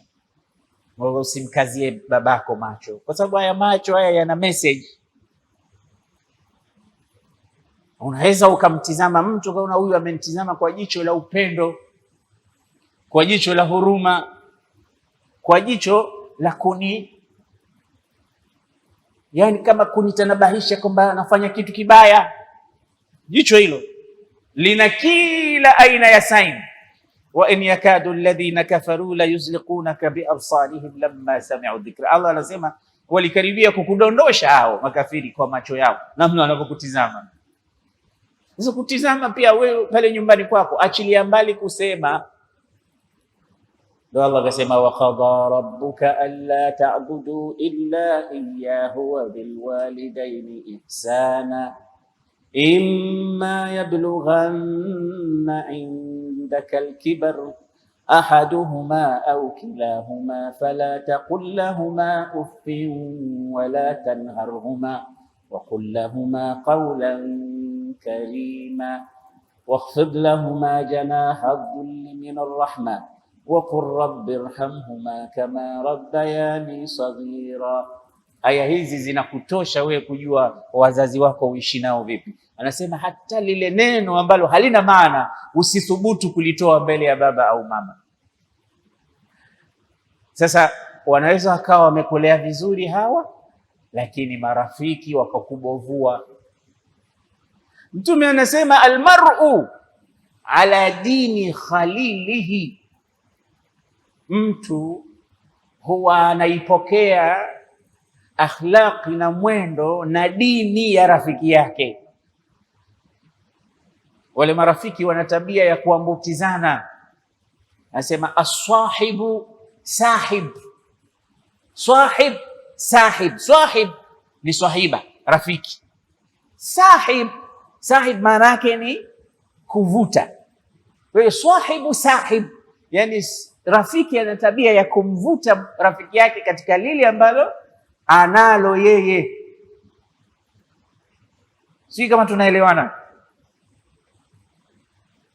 [SPEAKER 3] wewe usimkazie babako macho, kwa sababu haya macho haya yana message. Unaweza ukamtizama mtu kaona huyu amenitizama kwa jicho la upendo, kwa jicho la huruma, kwa jicho la yani kama kunitanabahisha kwamba anafanya kitu kibaya. Jicho hilo lina kila aina ya sign. Wa in yakadu alladhina kafaru la yuzliqunaka bi absarihim lamma sami'u dhikra. Allah anasema walikaribia kukudondosha hao makafiri kwa macho yao, namna wanavyokutizama. Sasa kutizama pia wewe pale nyumbani kwako, achilia mbali kusema. Ndio Allah akasema wa qada rabbuka alla ta'budu illa iyyahu wa bil walidayni ihsana imma yablughanna indaka al-kibar ahaduhuma aw kilahuma fala taqul lahumā uffin wa la tanharhumā wa qul lahumā qawlan karīmā wakhfid lahumā janāha adh-dhulli min ar-rahmah wa qur rabbi irhamhuma kama rabbayani saghira. Aya hizi zinakutosha wewe kujua wazazi wako uishi nao vipi. Anasema hata lile neno ambalo halina maana usithubutu kulitoa mbele ya baba au mama. Sasa wanaweza wakawa wamekulea vizuri hawa, lakini marafiki wakakubovua, Mtume anasema almar'u ala dini khalilihi, mtu huwa anaipokea akhlaqi na mwendo na dini ya rafiki yake. Wale marafiki wana tabia ya kuambukizana. Anasema as-sahibu sahib, sahib sahib. Sahib ni sahiba, rafiki. Sahib maana yake ni kuvuta. Kwa hiyo sahibu sahib, yani rafiki ana tabia ya kumvuta rafiki yake katika lile ambalo analo yeye. Si kama tunaelewana?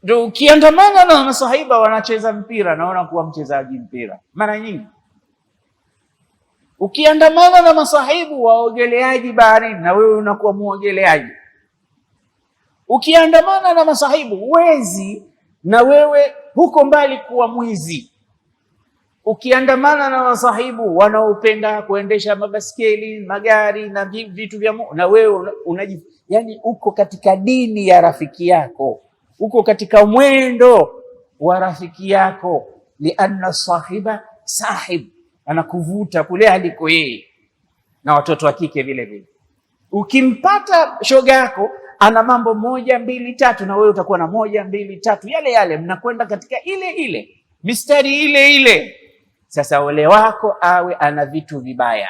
[SPEAKER 3] Ndio ukiandamana na masahiba wanacheza mpira, naona kuwa mchezaji mpira mara nyingi. Ukiandamana na masahibu waogeleaji baharini, na wewe unakuwa muogeleaji. Ukiandamana na masahibu wezi, na wewe huko mbali kuwa mwizi. Ukiandamana na masahibu wanaopenda kuendesha mabaskeli, magari na vitu vya na wewe yani uko katika dini ya rafiki yako, uko katika mwendo wa rafiki yako. Lianna sahiba sahib, anakuvuta kule aliko yeye. Na watoto wa kike vile vile, ukimpata shoga yako ana mambo 1 2 3, na wewe utakuwa na 1 2 3 yale yale, mnakwenda katika ile mistari ile. Sasa wale wako awe ana vitu vibaya.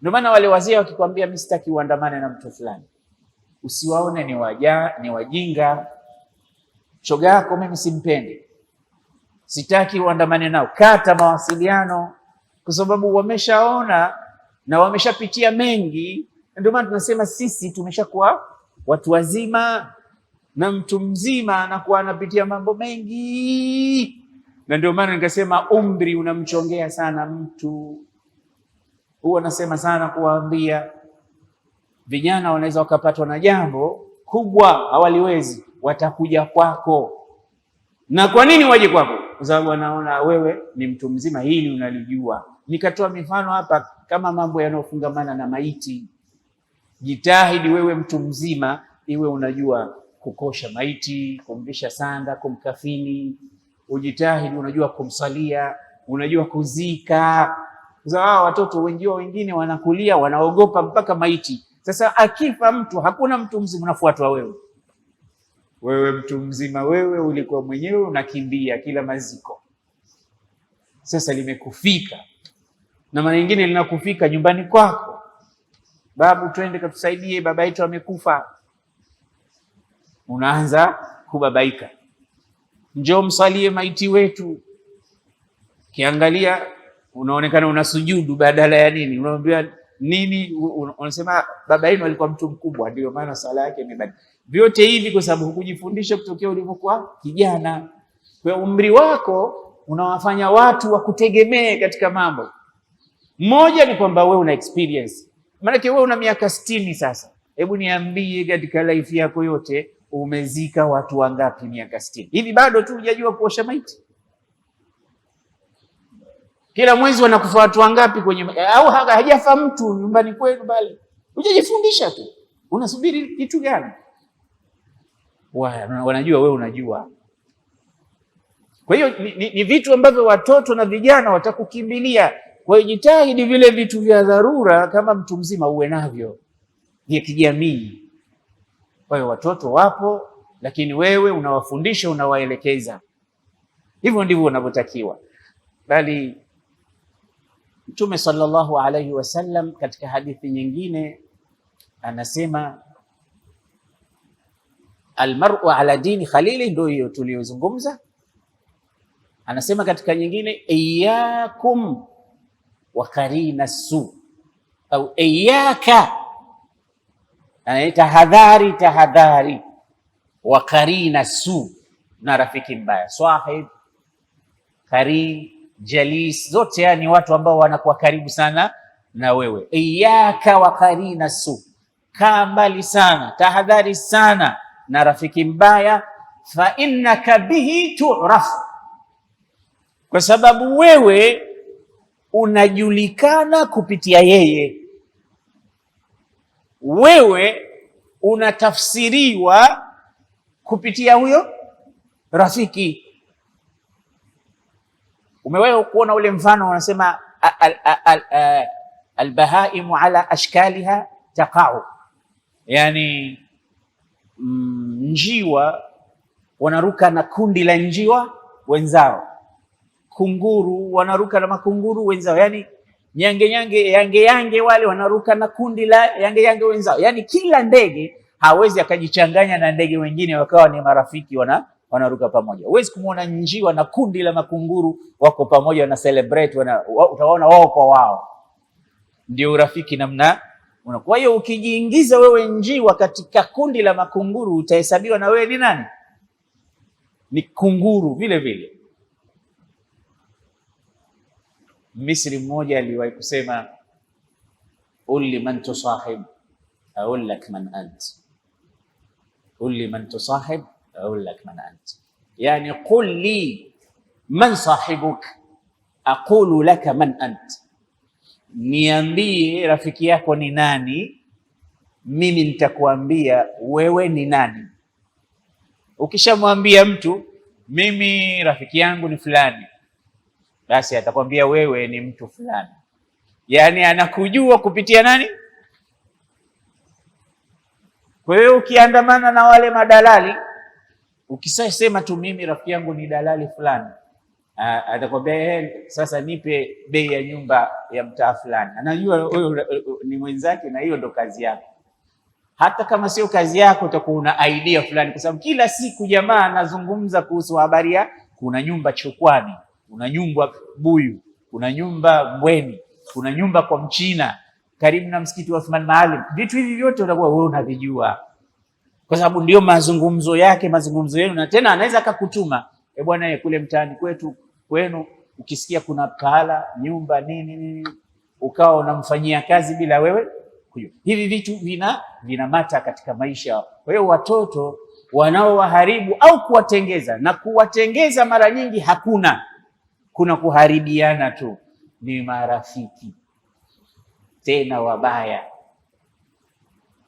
[SPEAKER 3] Ndio maana wale wazee wakikwambia mimi sitaki uandamane na mtu fulani, usiwaone ni wajinga. Shoga yako mimi simpendi, sitaki uandamane nao, kata mawasiliano, kwa sababu wameshaona na wameshapitia mengi. Ndio maana tunasema sisi tumeshakuwa watu wazima, na mtu mzima anakuwa anapitia mambo mengi. Na ndio maana nikasema umri unamchongea sana mtu. Huwa nasema sana kuwaambia vijana, wanaweza wakapatwa na jambo kubwa hawaliwezi, watakuja kwako. Na kwa nini waje kwako? Kwa sababu wanaona wewe ni mtu mzima, hili unalijua. Nikatoa mifano hapa kama mambo yanayofungamana na maiti. Jitahidi wewe mtu mzima iwe unajua kukosha maiti, kumvisha sanda, kumkafini. Ujitahidi unajua kumsalia, unajua kuzika. Sasa hao watoto wengine wanakulia, wanaogopa mpaka maiti. Sasa akifa mtu, hakuna mtu mzima unafuatwa wewe. Wewe mtu mzima, wewe ulikuwa mwenyewe unakimbia kila maziko. Sasa limekufika, na mara nyingine linakufika nyumbani kwako. Babu, twende katusaidie, baba yetu amekufa. Unaanza kubabaika, njoo msalie maiti wetu. Kiangalia unaonekana unasujudu badala ya nini? Unaambia nini? Unasema baba yenu alikuwa mtu mkubwa, ndio maana sala yake imebadilika. Vyote hivi kwa sababu hukujifundisha kutokea ulipokuwa kijana. Kwa umri wako unawafanya watu wakutegemee katika mambo. Mmoja ni kwamba wewe una experience. Maana wewe una miaka 60 sasa. Hebu niambie, katika life yako yote umezika watu wangapi miaka 60? Hivi bado tu hujajua kuosha maiti? Kila mwezi wanakufa watu wangapi kwenye au hajafa mtu nyumbani kwenu, bali hujajifundisha tu. Unasubiri kitu gani? Wanajua wewe unajua. Kwa hiyo ni vitu ambavyo watoto na vijana watakukimbilia. Kwa hiyo jitahidi vile vitu vya dharura kama mtu mzima uwe navyo, vya kijamii. Kwa hiyo watoto wapo, lakini wewe unawafundisha, unawaelekeza. Hivyo ndivyo unavyotakiwa. Bali Mtume sallallahu alayhi wasallam katika hadithi nyingine anasema almar'u ala dini khalili, ndio hiyo tuliyozungumza. Anasema katika nyingine iyyakum wa karina su, au iyyaka, tahadhari wa karina su, na rafiki mbaya. Sahib, karin, jalis, zote yani watu ambao wanakuwa karibu sana na wewe. Iyyaka wa karina su, kaa mbali sana, tahadhari sana na rafiki mbaya. Fa innaka bihi tu'raf, kwa sababu wewe unajulikana kupitia yeye. Wewe unatafsiriwa kupitia huyo rafiki. Umewahi kuona ule mfano wanasema albahaimu ala ashkaliha taqau, yani njiwa wanaruka na kundi la njiwa wenzao, kunguru wanaruka na makunguru wenzao, yani yange wale wanaruka na kundi la yange wenzao. Yani kila ndege hawezi akajichanganya na ndege wengine wakawa ni marafiki wanaruka pamoja. Huwezi kumwona njiwa na kundi la makunguru wako pamoja wana celebrate, utaona wao kwa wao. Ndio urafiki namna. Kwa hiyo ukijiingiza wewe njiwa katika kundi la makunguru, utahesabiwa na wewe ni nani? Ni kunguru vile vile. Misri mmoja aliwahi kusema, uli man tusahib aqul lak man ant, uli man tusahib aqul lak man ant, yani qul li man sahibuk aqulu laka man ant, niambie rafiki yako ni nani, mimi nitakuambia wewe ni nani. Ukishamwambia mtu mimi rafiki yangu ni fulani, basi atakwambia wewe ni mtu fulani. Yani anakujua kupitia nani? Kwa hiyo ukiandamana na wale madalali, ukisema tu mimi rafiki yangu ni dalali fulani, atakwambia sasa nipe bei ya nyumba ya mtaa fulani. Anajua huyo ni mwenzake na hiyo ndo kazi yako. Hata kama sio kazi yako, utakuwa una idea fulani, kwa sababu kila siku jamaa anazungumza kuhusu habari ya kuna nyumba Chukwani, kuna nyumba Buyu, kuna nyumba Mbweni, kuna nyumba kwa Mchina karibu na msikiti wa Uthman Maalim. Vitu hivi vyote utakuwa wewe unavijua, kwa sababu ndio mazungumzo yake, mazungumzo yenu. Na tena anaweza akakutuma, bwana kule mtaani kwenu ukisikia kuna pahala nyumba nini, ukawa unamfanyia kazi bila wewe kujua. Hivi vitu vinamata katika maisha. Kwa hiyo watoto wanaowaharibu au kuwatengeza, na kuwatengeza mara nyingi kuna kuharibiana tu, ni marafiki tena wabaya.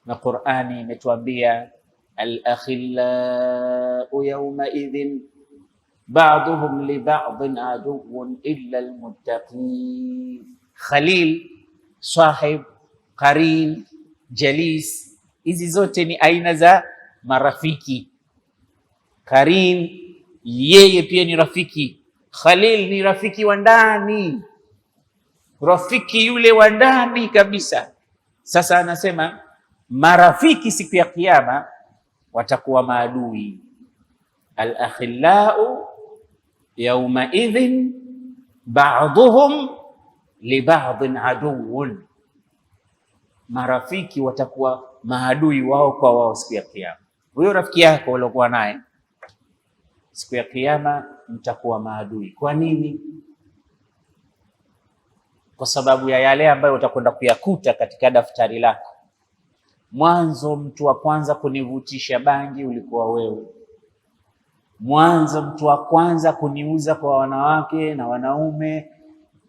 [SPEAKER 3] Na Qur'ani imetuambia al-akhillau yawma idhin ba'duhum li ba'din aduwwun illa al-muttaqin. Khalil, sahib, qarin, jalis, hizi zote ni aina za marafiki. Qarin yeye pia ni rafiki. Khalil ni rafiki wa ndani, rafiki yule wa ndani kabisa. Sasa anasema marafiki siku ya Kiyama watakuwa maadui. Al-akhillau yawma idhin ba'dhuhum li ba'dhin aduwwun, marafiki watakuwa maadui wao kwa wao siku ya Kiyama. Huyo rafiki yako uliokuwa naye siku ya Kiyama mtakuwa maadui. Kwa nini? Kwa sababu ya yale ambayo utakwenda kuyakuta katika daftari lako. Mwanzo, mtu wa kwanza kunivutisha bangi ulikuwa wewe. Mwanzo, mtu wa kwanza kuniuza kwa wanawake na wanaume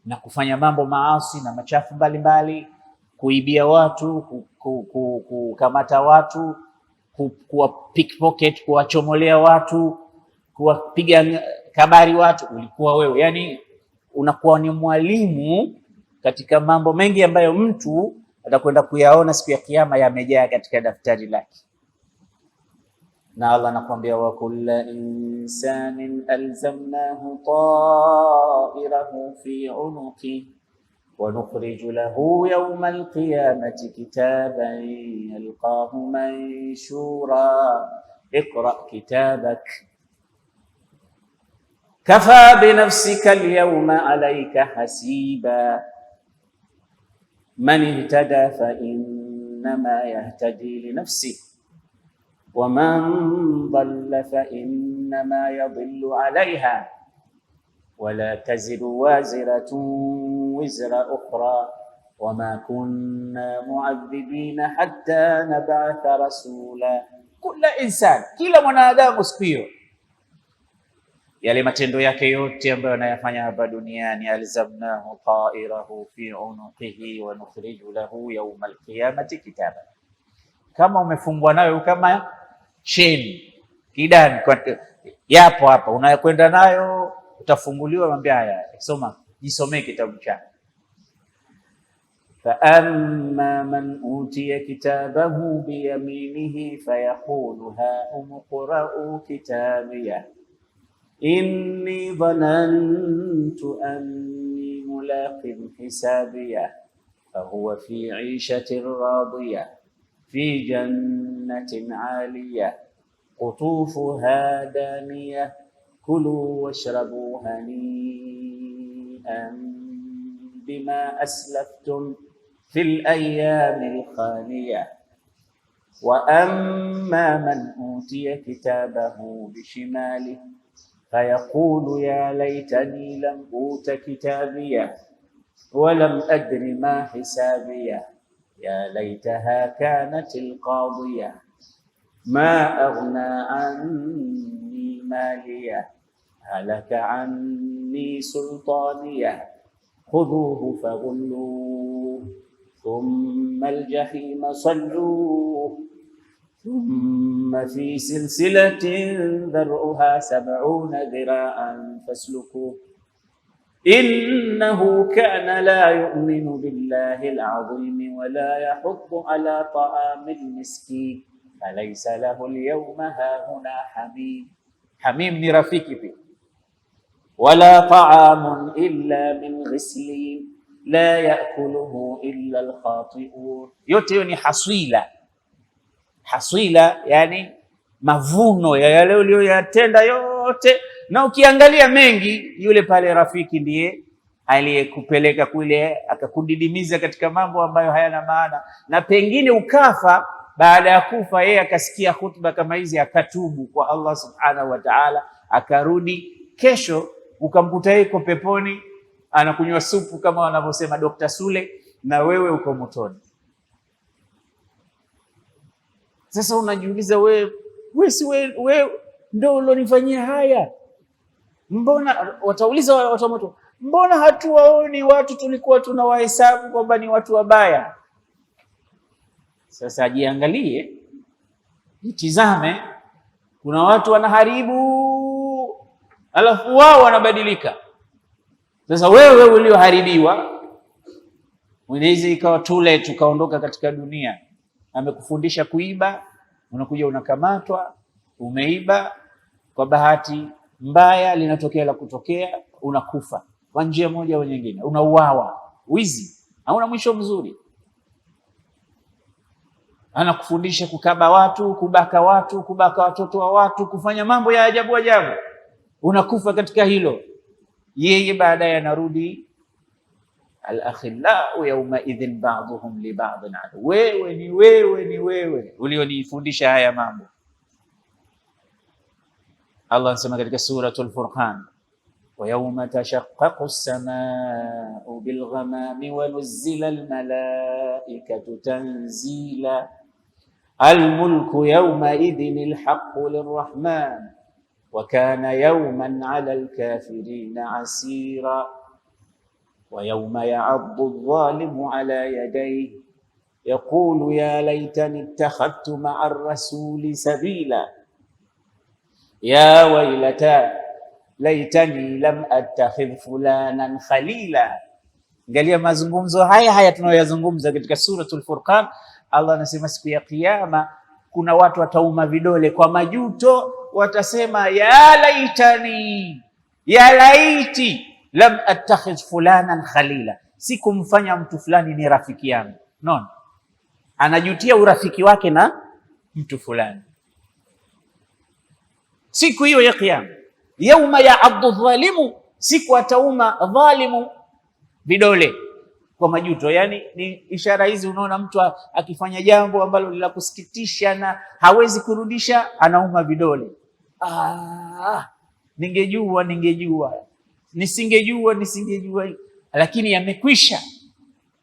[SPEAKER 3] na kufanya mambo maasi na machafu mbalimbali, kuibia watu, kukamata watu, kuwa pickpocket, kuwachomolea watu, kuwapiga kabari watu, ulikuwa wewe. Yani unakuwa ni mwalimu katika mambo mengi ambayo mtu atakwenda kuyaona siku ya Kiyama yamejaa katika daftari lake. Na Allah anakuambia wa kullu insanin alzamnahu ta'irahu fi unuqi wa nukhriju lahu yawma alqiyamati kitaban yalqahu manshura iqra kitabak kafa binafsika alyawma alayka hasiba man ihtada fa innama yahtadi li nafsihi wa man dhalla fa innama yadhillu alayha wa la taziru waziratun wizra ukhra wa ma kunna mu'adhibina hatta nab'atha rasula. Kila insan, kila mwanadamu siku hiyo yale matendo yake yote ambayo anayafanya hapa duniani, alzamnahu ta'irahu fi unuqihi wa nukhriju lahu yawma alqiyamati kitaba, kama umefungwa nayo kama cheni kidani, yapo hapa, unakwenda nayo utafunguliwa, mwambie haya, soma, jisomee kitabu chako. فأما من أوتي كتابه بيمينه فيقول هاؤم اقرءوا كتابيه إني ظننت أني ملاق حسابيه فهو في عيشة راضية في جنة عالية قطوفها دانية كلوا واشربوا هنيئا بما أسلفتم في الأيام الخالية وأما من أوتي كتابه بشماله فيقول يا ليتني لم أوت كتابيه ولم أدر ما حسابيه يا ليتها كانت القاضية ما أغنى عني ماليه هلك عني سلطانيه خذوه فغلوه ثم الجحيم صلوه ثم في سلسلة ذرعها 70 ذراعا فاسلكوه إنه كان لا يؤمن بالله العظيم ولا يحض على طعام المسكين فليس له اليوم هاهنا حميم. حميم ni rafiki pia. ولا طعام إلا من غسلين لا يأكله إلا الخاطئون. yote hiyo ni haswila. Haswila yani mavuno ya yale uliyoyatenda yote, na ukiangalia mengi, yule pale rafiki ndiye aliyekupeleka kule akakudidimiza katika mambo ambayo hayana maana, na pengine ukafa. Baada ya kufa yeye akasikia hutuba kama hizi, akatubu kwa Allah subhanahu wa ta'ala, akarudi. Kesho ukamkuta yuko peponi anakunywa supu kama wanavyosema Dr. Sule, na wewe uko motoni. Sasa unajiuliza wewe ndio ulonifanyia haya? Mbona watauliza watu wa moto, mbona hatuwaoni watu tulikuwa tunawahesabu kwamba ni watu wabaya? Sasa jiangalie, jitizame, kuna watu wanaharibu alafu wao wanabadilika. Sasa wewe ulioharibiwa, mwenezi ikawa tule tukaondoka katika dunia, amekufundisha kuiba, unakuja unakamatwa, umeiba, kwa bahati mbaya linatokea la kutokea, unakufa kwa njia moja au nyingine, unauawa. Wizi hauna mwisho mzuri. Anakufundisha kukaba watu, kubaka watu, kubaka watoto wa watu, kufanya mambo ya ajabu ajabu, unakufa katika hilo. Yeye baadaye anarudi, al-akhillau yawma idhin ba'dhum li ba'dhin adu. Wewe ni wewe ulionifundisha haya mambo. Allah anasema katika suratul Furqan, wa yawma tashaqqaqu as-samaa'u bil ghamami wa nuzzila al-malaa'ikatu tanzila al-mulku yawma idhin al-haqqu lir-rahman wa kana yawman 'ala al-kafirina 'asira wa yawma ya'addu adh-dhalimu 'ala yadayhi yaqulu ya laytani ittakhadhtu ma'a ar-rasuli sabila ya wailata laitani lam attakhidh fulanan khalila. Angalia mazungumzo haya tunayoyazungumza katika suratul Furqan. Allah anasema siku ya Kiyama kuna watu watauma vidole kwa majuto, watasema ya laitani, ya laiti lam attakhidh fulanan khalila, sikumfanya mtu fulani ni rafiki yangu. Non, anajutia urafiki wake na mtu fulani. Siku hiyo ya Kiyama, yauma ya'addu dhalimu, siku atauma dhalimu vidole kwa majuto. Yani ni ishara hizi, unaona mtu akifanya jambo ambalo la kusikitisha na hawezi kurudisha, anauma vidole. Ningejua, nisingejua, lakini yamekwisha.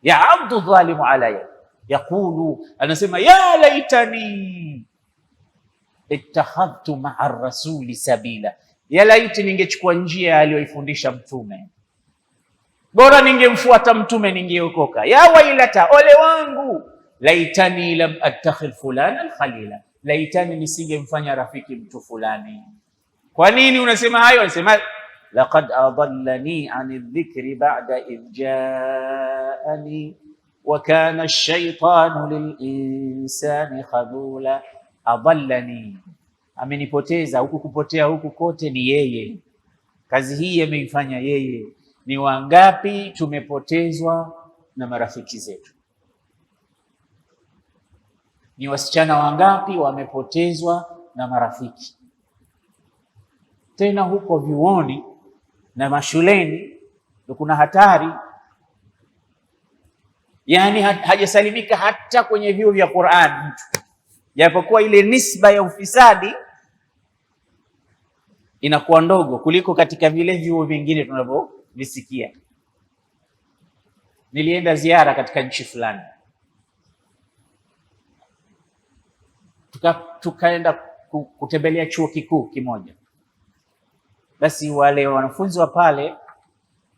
[SPEAKER 3] Ya'addu dhalimu ala yaqulu, anasema ya laitani ittakhadhtu ma'a rasuli sabila, ya laiti ningechukua njia aliyoifundisha mtume, bora ningemfuata mtume ningeokoka. Ya wailata, ole wangu, laitani lam attakhidh fulana khalila, laitani nisingemfanya rafiki mtu fulani. Kwa nini unasema hayo? Anasema laqad adallani ani dhikri ba'da idh ja'ani wa kana ash-shaytanu lil-insani khadula. Adallani, amenipoteza. Huku kupotea huku kote ni yeye, kazi hii ameifanya yeye. Ni wangapi tumepotezwa na marafiki zetu? Ni wasichana wangapi wamepotezwa na marafiki? Tena huko vyuoni na mashuleni ndio kuna hatari. Yani hajasalimika hata kwenye vyuo vya Qur'an mtu, japokuwa ile nisba ya ufisadi inakuwa ndogo kuliko katika vile vyuo vingine tunavyovisikia. Nilienda ziara katika nchi fulani, tukaenda kutembelea chuo kikuu kimoja. Basi wale wanafunzi wa pale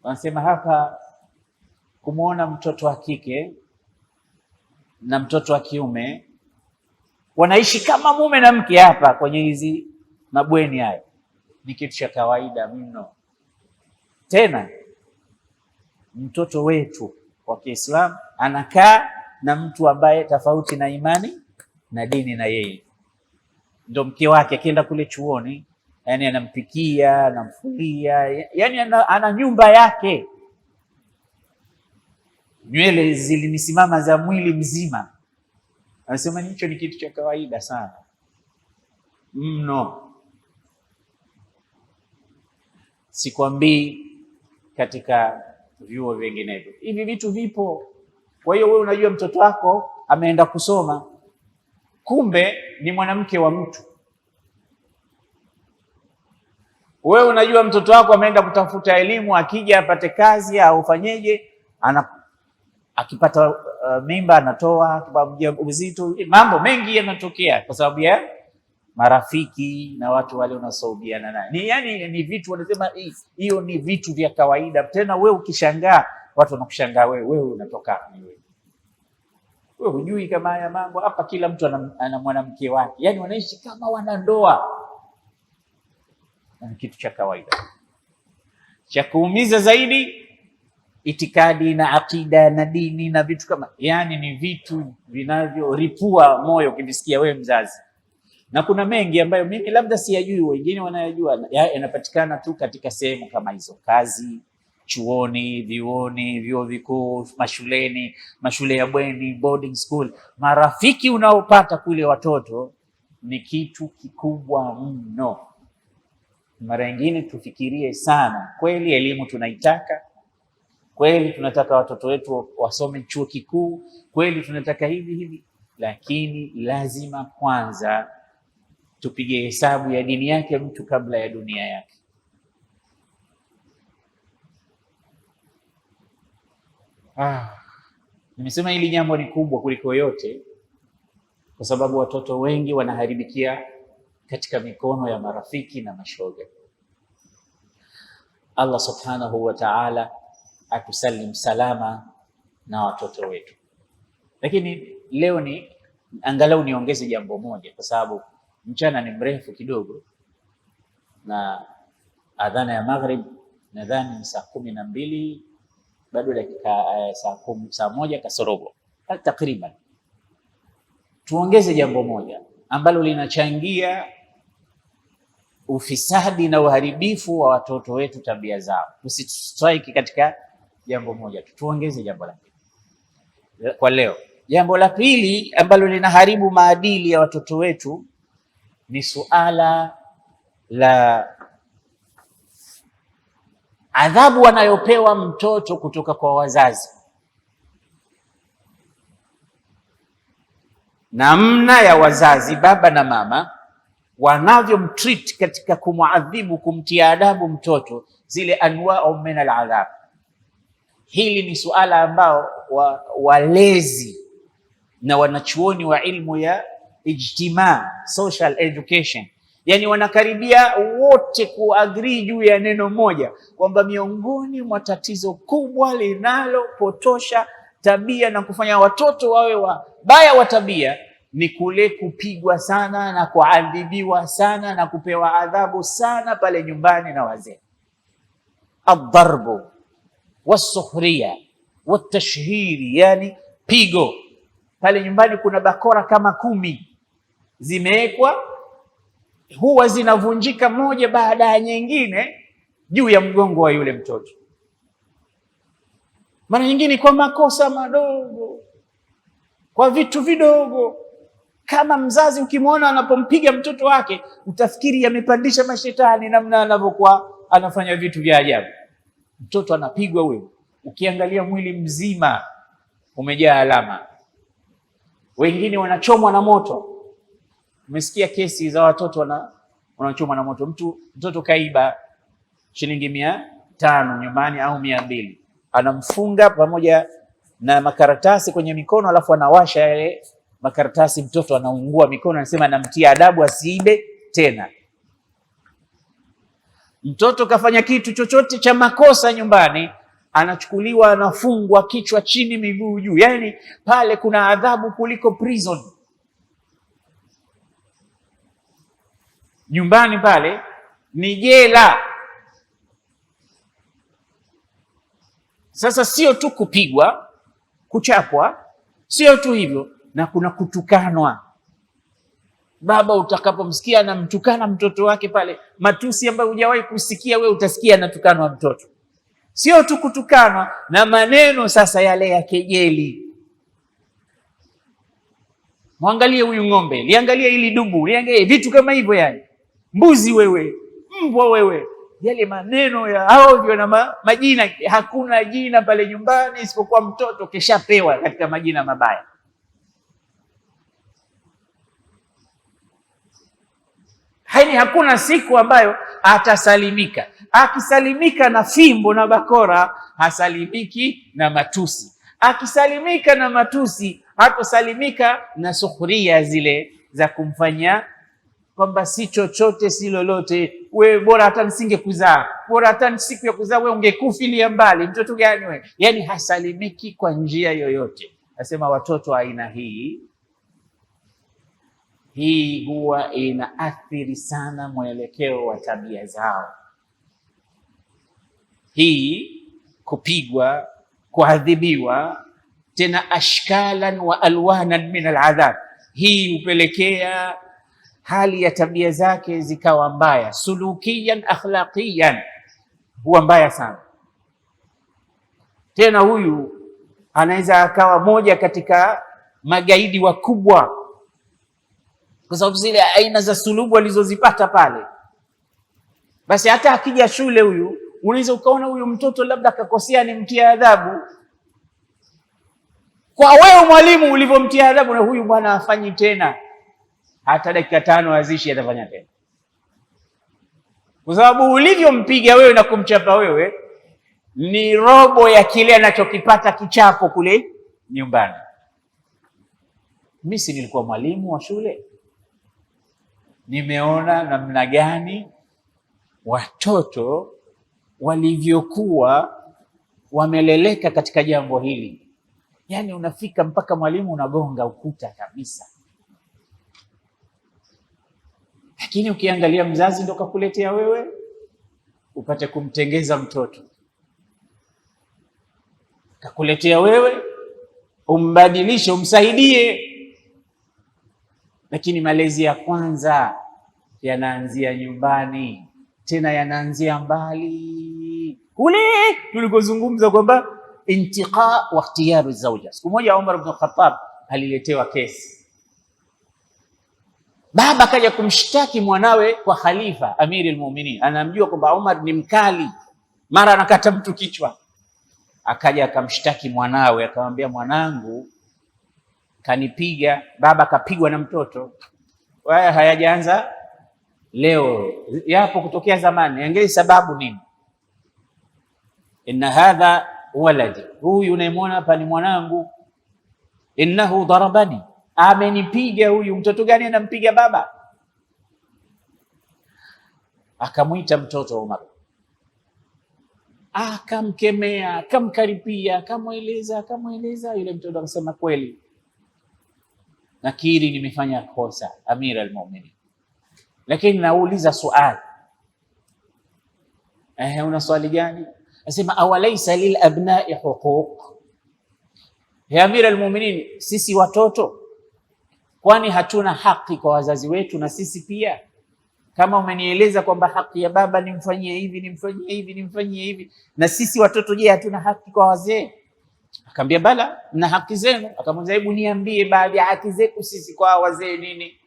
[SPEAKER 3] wanasema hapa kumwona mtoto wa kike na mtoto wa kiume wanaishi kama mume na mke hapa kwenye hizi mabweni haya ni kitu cha kawaida mno. Tena mtoto wetu wa Kiislamu anakaa na mtu ambaye tofauti na imani na dini na yeye, ndio mke wake. Akienda kule chuoni, yani anampikia, anamfulia, yani ana nyumba yake. Nywele zilinisimama za mwili mzima. Anasema hicho ni kitu cha kawaida sana mno. Sikwambii katika vyuo vinginevyo hivi vitu vipo. Kwa hiyo wewe unajua mtoto wako ameenda kusoma, kumbe ni mwanamke wa mtu. Wewe unajua mtoto wako ameenda kutafuta elimu, akija apate kazi au fanyeje, akipata mimba anatoa, sababu uzito. Mambo mengi yanatokea kwa sababu ya marafiki na watu wale unasaudiana naye. Ni vitu wanasema hiyo ni vitu vya kawaida. Tena wewe ukishangaa, watu wanakushangaa wewe unatoka wewe hujui kama haya mambo hapa. Kila mtu ana mwanamke wake, yani wanaishi kama wanandoa. Ni kitu cha kawaida. Cha kuumiza zaidi, itikadi na akida na dini na vitu kama, yani ni vitu vinavyoripua moyo ukisikia wewe mzazi. Na kuna mengi ambayo mimi labda siyajui, wengine wanayajua, yanapatikana tu katika sehemu kama hizo: kazi, chuoni, vyuoni, vyuo vikuu, mashuleni, mashule ya bweni, boarding school. Marafiki unaopata kule watoto ni kitu kikubwa mno. Mara nyingine tufikirie sana, kweli elimu tunaitaka, kweli tunataka watoto wetu wasome chuo kikuu, kweli tunataka hivi, lakini lazima kwanza tupige hesabu ya dini yake mtu kabla ya dunia yake. Nimesema hili jambo ni kubwa kuliko yote kwa sababu watoto wengi wanaharibikia katika mikono ya marafiki na mashoga. Allah subhanahu wa ta'ala atusalim salama na watoto wetu. Lakini leo ni angalau niongeze jambo moja, kwa sababu mchana ni mrefu kidogo na adhana ya maghrib nadhani saa 12 bado dakika saa 1 kasorobo takriban. Tuongeze jambo moja ambalo linachangia ufisadi na uharibifu wa watoto wetu, tabia zao. Tusistrike katika jambo moja, tuongeze jambo la pili kwa leo. Jambo la pili ambalo linaharibu maadili ya watoto wetu ni suala la adhabu wanayopewa mtoto kutoka kwa wazazi. Namna ya wazazi, baba na mama, wanavyomtreat katika kumuadhibu, kumtia adabu mtoto, zile anwa'u min al-adhab. Hili ni suala ambao walezi na wanachuoni wa ilmu ya ijtima, social education, yani wanakaribia wote kuagree juu ya neno moja kwamba miongoni mwa tatizo kubwa linalopotosha tabia na kufanya watoto wawe wabaya wa tabia ni kule kupigwa sana na kuadhibiwa sana na kupewa adhabu sana pale nyumbani na wazee. Adharbu wasukhriya watashhiri, yani pigo. Pale nyumbani kuna bakora kama 10 zimewekwa, huwa zinavunjika moja baada ya nyingine juu ya mgongo wa yule mtoto, mara nyingine kwa makosa madogo, kwa vitu vidogo. Kama mzazi ukimwona anapompiga mtoto wake utafikiri amepandisha mashetani, namna anavyokuwa anafanya vitu vya ajabu. Mtoto anapigwa huyo, ukiangalia mwili mzima umejaa alama. Wengine wanachomwa na moto. Umesikia kesi za watoto wanachomwa na moto. Mtoto kaiba shilingi 500 nyumbani au 200, anamfunga pamoja na makaratasi kwenye mikono, alafu anawasha yale makaratasi, mtoto anaungua mikono, anasema anamtia adabu asiibe tena. Mtoto kafanya kitu chochote cha makosa nyumbani, anachukuliwa, anafungwa kichwa chini miguu juu. Yani pale kuna adhabu kuliko prison. Nyumbani pale ni jela. Sasa sio tu kupigwa, kuchapwa, sio tu hivyo, na kuna kutukanwa. Baba utakapomsikia anamtukana mtoto wake pale, matusi ambayo hujawahi kusikia wewe, utasikia anatukanwa mtoto. Sio tu kutukanwa na maneno sasa yale ya kejeli. Mwangalie huyu ng'ombe, liangalie hili dubu, liangalie vitu kama hivyo, yani mbuzi wewe, mbwa wewe, yale maneno ya ovyo na majina. Hakuna jina pale nyumbani isipokuwa mtoto keshapewa katika majina mabaya. Haini, hakuna siku ambayo atasalimika. Akisalimika na fimbo na bakora, hasalimiki na matusi. Akisalimika na matusi, hatosalimika na sukhria zile za kumfanya kwamba si chochote si lolote, wewe bora hata nisingekuzaa, bora hata siku ya kuzaa wewe ungekufilia mbali, mtoto gani wewe? Yani hasalimiki kwa njia yoyote. Nasema watoto aina hii huwa inaathiri sana mwelekeo wa tabia zao. Hii kupigwa, kuadhibiwa, tena ashkalan wa alwanan min aladhab, hii hupelekea hali ya tabia zake zikawa mbaya, sulukiyan akhlaqiyan, huwa mbaya sana. Tena huyu anaweza akawa moja katika magaidi wakubwa, kwa sababu zile aina za sulubu alizozipata pale. Basi hata akija shule huyu, unaweza ukaona huyu mtoto labda akakosea, ni mtia adhabu. Kwa wewe mwalimu ulivyomtia adhabu, na huyu bwana afanyi tena, hata dakika 5 azishi atafanya tena, kwa sababu ulivyompiga wewe na kumchapa wewe ni robo ya kile anachokipata kichapo kule nyumbani. Mimi nilikuwa mwalimu wa shule, nimeona namna gani watoto walivyokuwa wameleleka katika jambo hili. Yani unafika mpaka mwalimu unagonga ukuta kabisa. Lakini ukiangalia mzazi ndo kakuletea wewe upate kumtengeza mtoto, kakuletea wewe umbadilishe, umsaidie. Lakini malezi ya kwanza yanaanzia nyumbani, tena yanaanzia mbali kule tulikozungumza kwamba intiqa wa ikhtiyaru zawja. Siku moja Umar ibn Khattab aliletewa kesi, baba akaja kumshtaki mwanawe kwa khalifa Amiri al-Mu'minin, anamjua kwamba Umar ni mkali, mara anakata mtu kichwa. Akaja akamshtaki mwanawe, akamwambia mwanangu kanipiga. Baba kapigwa na mtoto. Haya hayajaanza leo, yapo kutokea zamani. Angalia sababu nini? Inna hadha waladi, huyu unayemwona hapa ni mwanangu. Innahu darabani, amenipiga huyu. Mtoto gani anampiga baba? Akamwita mtoto Umar, Akamkemea, akamkaripia, akamweleza. Yule mtoto akasema, kweli nakiri nimefanya kosa Amira al-Mu'minin, lakini nauliza swali. Una swali gani? Asema, awalaysa lil abna'i huquq, ya Amira al-Mu'minin, sisi watoto kwani hatuna haki kwa wazazi wetu na sisi pia? Kama umenieleza kwamba haki ya baba nimfanyie hivi, na sisi watoto je, hatuna haki kwa wazee? Akamwambia, bala, mna haki zenu. Akamwambia, hebu niambie baadhi ya haki zetu sisi kwa wazee nini?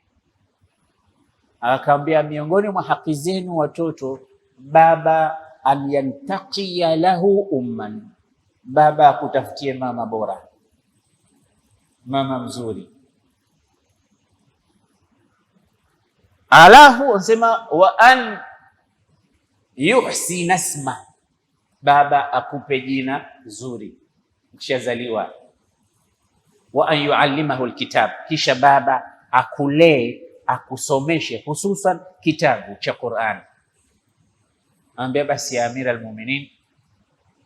[SPEAKER 3] Akamwambia, miongoni mwa haki zenu watoto, baba an yantaqiya lahu umman, baba akutafutie mama bora, mama mzuri. Alafu anasema, wa an yuhsina isma, baba akupe jina zuri ukishazaliwa. Wa an yuallimahu alkitab, kisha baba akulee, akusomeshe hususan kitabu cha Qur'an. Anambia, basi ya Amira al-Mu'minin,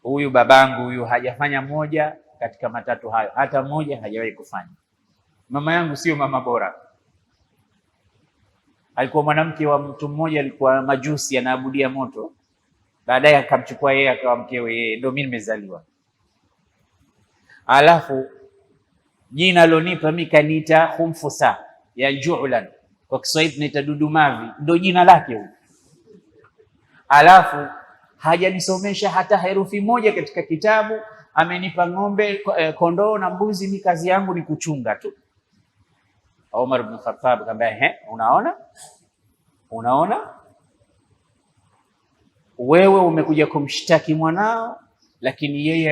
[SPEAKER 3] huyu babangu huyu hajafanya moja katika matatu hayo, hata moja hajawahi kufanya. Mama yangu sio mama bora, alikuwa mwanamke wa mtu mmoja, alikuwa majusi, anaabudia moto, baadaye akamchukua yeye akawa mkewe yeye, ndio mimi nimezaliwa. Alafu jina alonipa mimi kaniita Khumfusa ya Ju'lan, kwa Kiswahili tunaita dudumavi, ndio jina lake huyo. Alafu hajanisomesha hata herufi moja katika kitabu, amenipa ng'ombe, kondoo na mbuzi, mimi kazi yangu ni kuchunga tu. Umar ibn Khattab akamwambia, unaona wewe umekuja kumshtaki mwanao, lakini yeye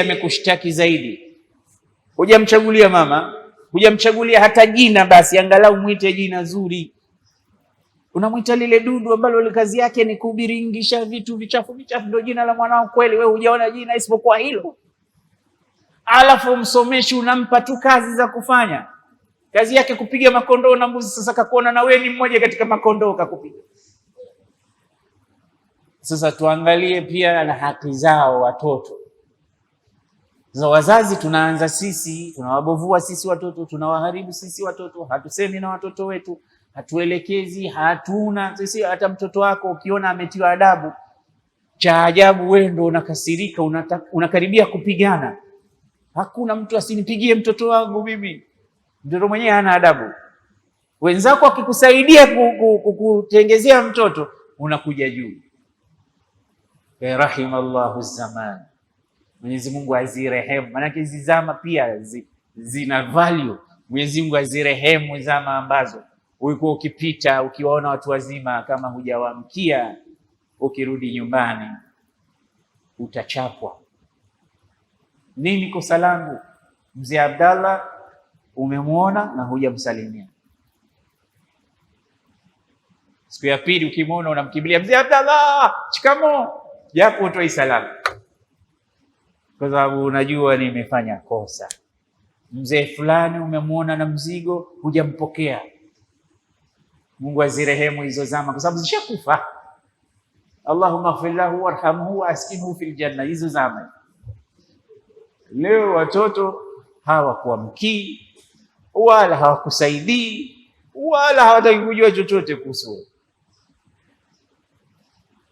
[SPEAKER 3] amekushtaki zaidi. Hujamchagulia mama, hujamchagulia hata jina, basi angalau mwite jina zuri. Unamwita lile dudu ambalo kazi yake ni kubiringisha vitu vichafu, ndio jina la mwanao kweli? Wewe hujaona jina isipokuwa hilo? Alafu msomeshi unampa tu kazi za kufanya, kazi yake kupiga makondoo na mbuzi. Sasa kakuona na wewe ni mmoja katika makondoo kakupiga. Sasa tuangalie pia na haki zao watoto. Sasa wazazi tunaanza sisi, tunawabovua sisi watoto, tunawaharibu sisi watoto, hatusemi na watoto wetu, hatuelekezi, hatuna sisi. Hata mtoto wako ukiona ametiwa adabu, cha ajabu wewe ndio unakasirika, unakaribia kupigana. Hakuna mtu asinipigie mtoto wangu mimi, mtoto mwenyewe hana adabu. Wenzako akikusaidia kukutengezea mtoto, unakuja juu. Rahimallahu zaman, Mwenyezi Mungu azirehemu. Maana hizi zama pia zina value. Mwenyezi Mungu azirehemu zama ambazo ulikuwa ukipita ukiwaona watu wazima, kama hujawamkia, ukirudi nyumbani utachapwa. Nini kosa langu? Mzee Abdallah umemwona na hujamsalimia. Siku ya pili ukimwona unamkimbilia, Mzee Abdallah, shikamoo, japo utoi salamu, kwa sababu unajua nimefanya kosa. Mzee fulani umemwona na mzigo, hujampokea. Mungu azirehemu hizo zama, kwa sababu zishakufa. Allahumma ighfir lahu warhamhu waskinhu fil janna. Hizo zama leo watoto hawakuamkii wala hawakusaidii wala hawataki kujua chochote kuhusu.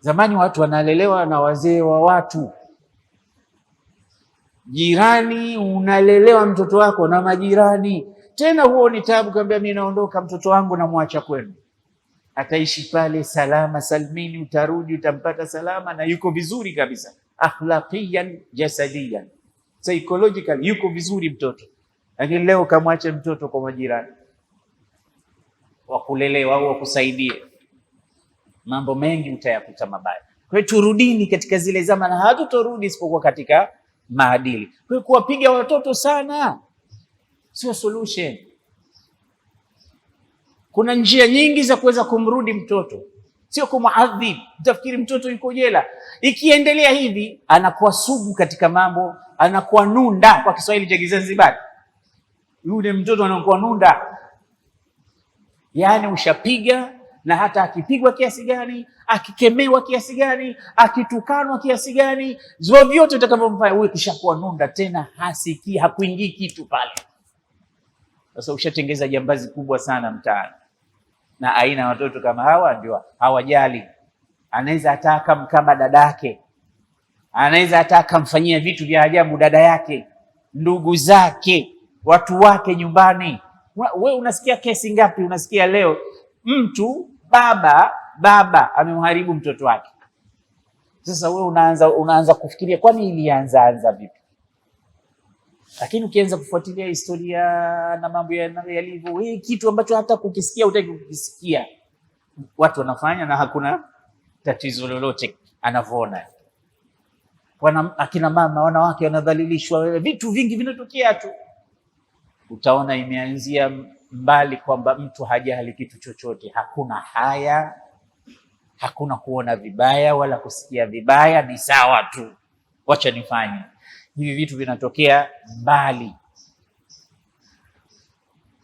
[SPEAKER 3] Zamani watu wanalelewa na wazee wa watu. Jirani, unalelewa mtoto wako na majirani. Tena huo ni tabu, kwambia mimi naondoka, mtoto wangu namwacha kwenu. Ataishi pale salama salmini, utarudi utampata salama na yuko vizuri kabisa, akhlaqiyan jasadiyan, psychological yuko vizuri mtoto. Lakini leo kamwache mtoto kwa majirani wakulelewa au wakusaidie, mambo mengi utayakuta mabaya. Kwa hiyo turudini katika zile zama, na hatutorudi isipokuwa katika maadili. Kwa hiyo kuwapiga watoto sana sio solution. Kuna njia nyingi za kuweza kumrudi mtoto, sio kumuadhibu. Utafikiri mtoto yuko jela. Ikiendelea hivi anakuwa sugu katika mambo, anakuwa nunda kwa Kiswahili cha Kizanzibari. Yule mtoto anakuwa nunda. Yani ushapiga, na hata akipigwa kiasi gani, akikemewa kiasi gani, akitukanwa kiasi gani, vyote utakavyomfanya wewe, kishakuwa nunda tena, hasikii, hakuingii kitu pale. Sasa ushatengeza jambazi kubwa sana mtaani. Na aina ya watoto kama hawa ndio hawajali. Anaweza ataka kama dadake, anaweza ataka mfanyia vitu vya ajabu dada yake, ndugu zake, watu wake nyumbani. We unasikia kesi ngapi? Unasikia leo mtu baba amemharibu mtoto wake. Sasa we unaanza kufikiria kwani ilianza vipi? Lakini ukianza kufuatilia historia na mambo yalivyo, hii kitu ambacho hata kukisikia hutaki kukisikia, watu wanafanya na hakuna tatizo lolote anavyoona. Akina mama, wanawake wanadhalilishwa, vitu vingi vinatokea tu. Utaona imeanzia mbali kwamba mtu hajali kitu chochote, hakuna haya, hakuna kuona vibaya wala kusikia vibaya, ni sawa tu, wacha nifanye. Hivi vitu vinatokea mbali.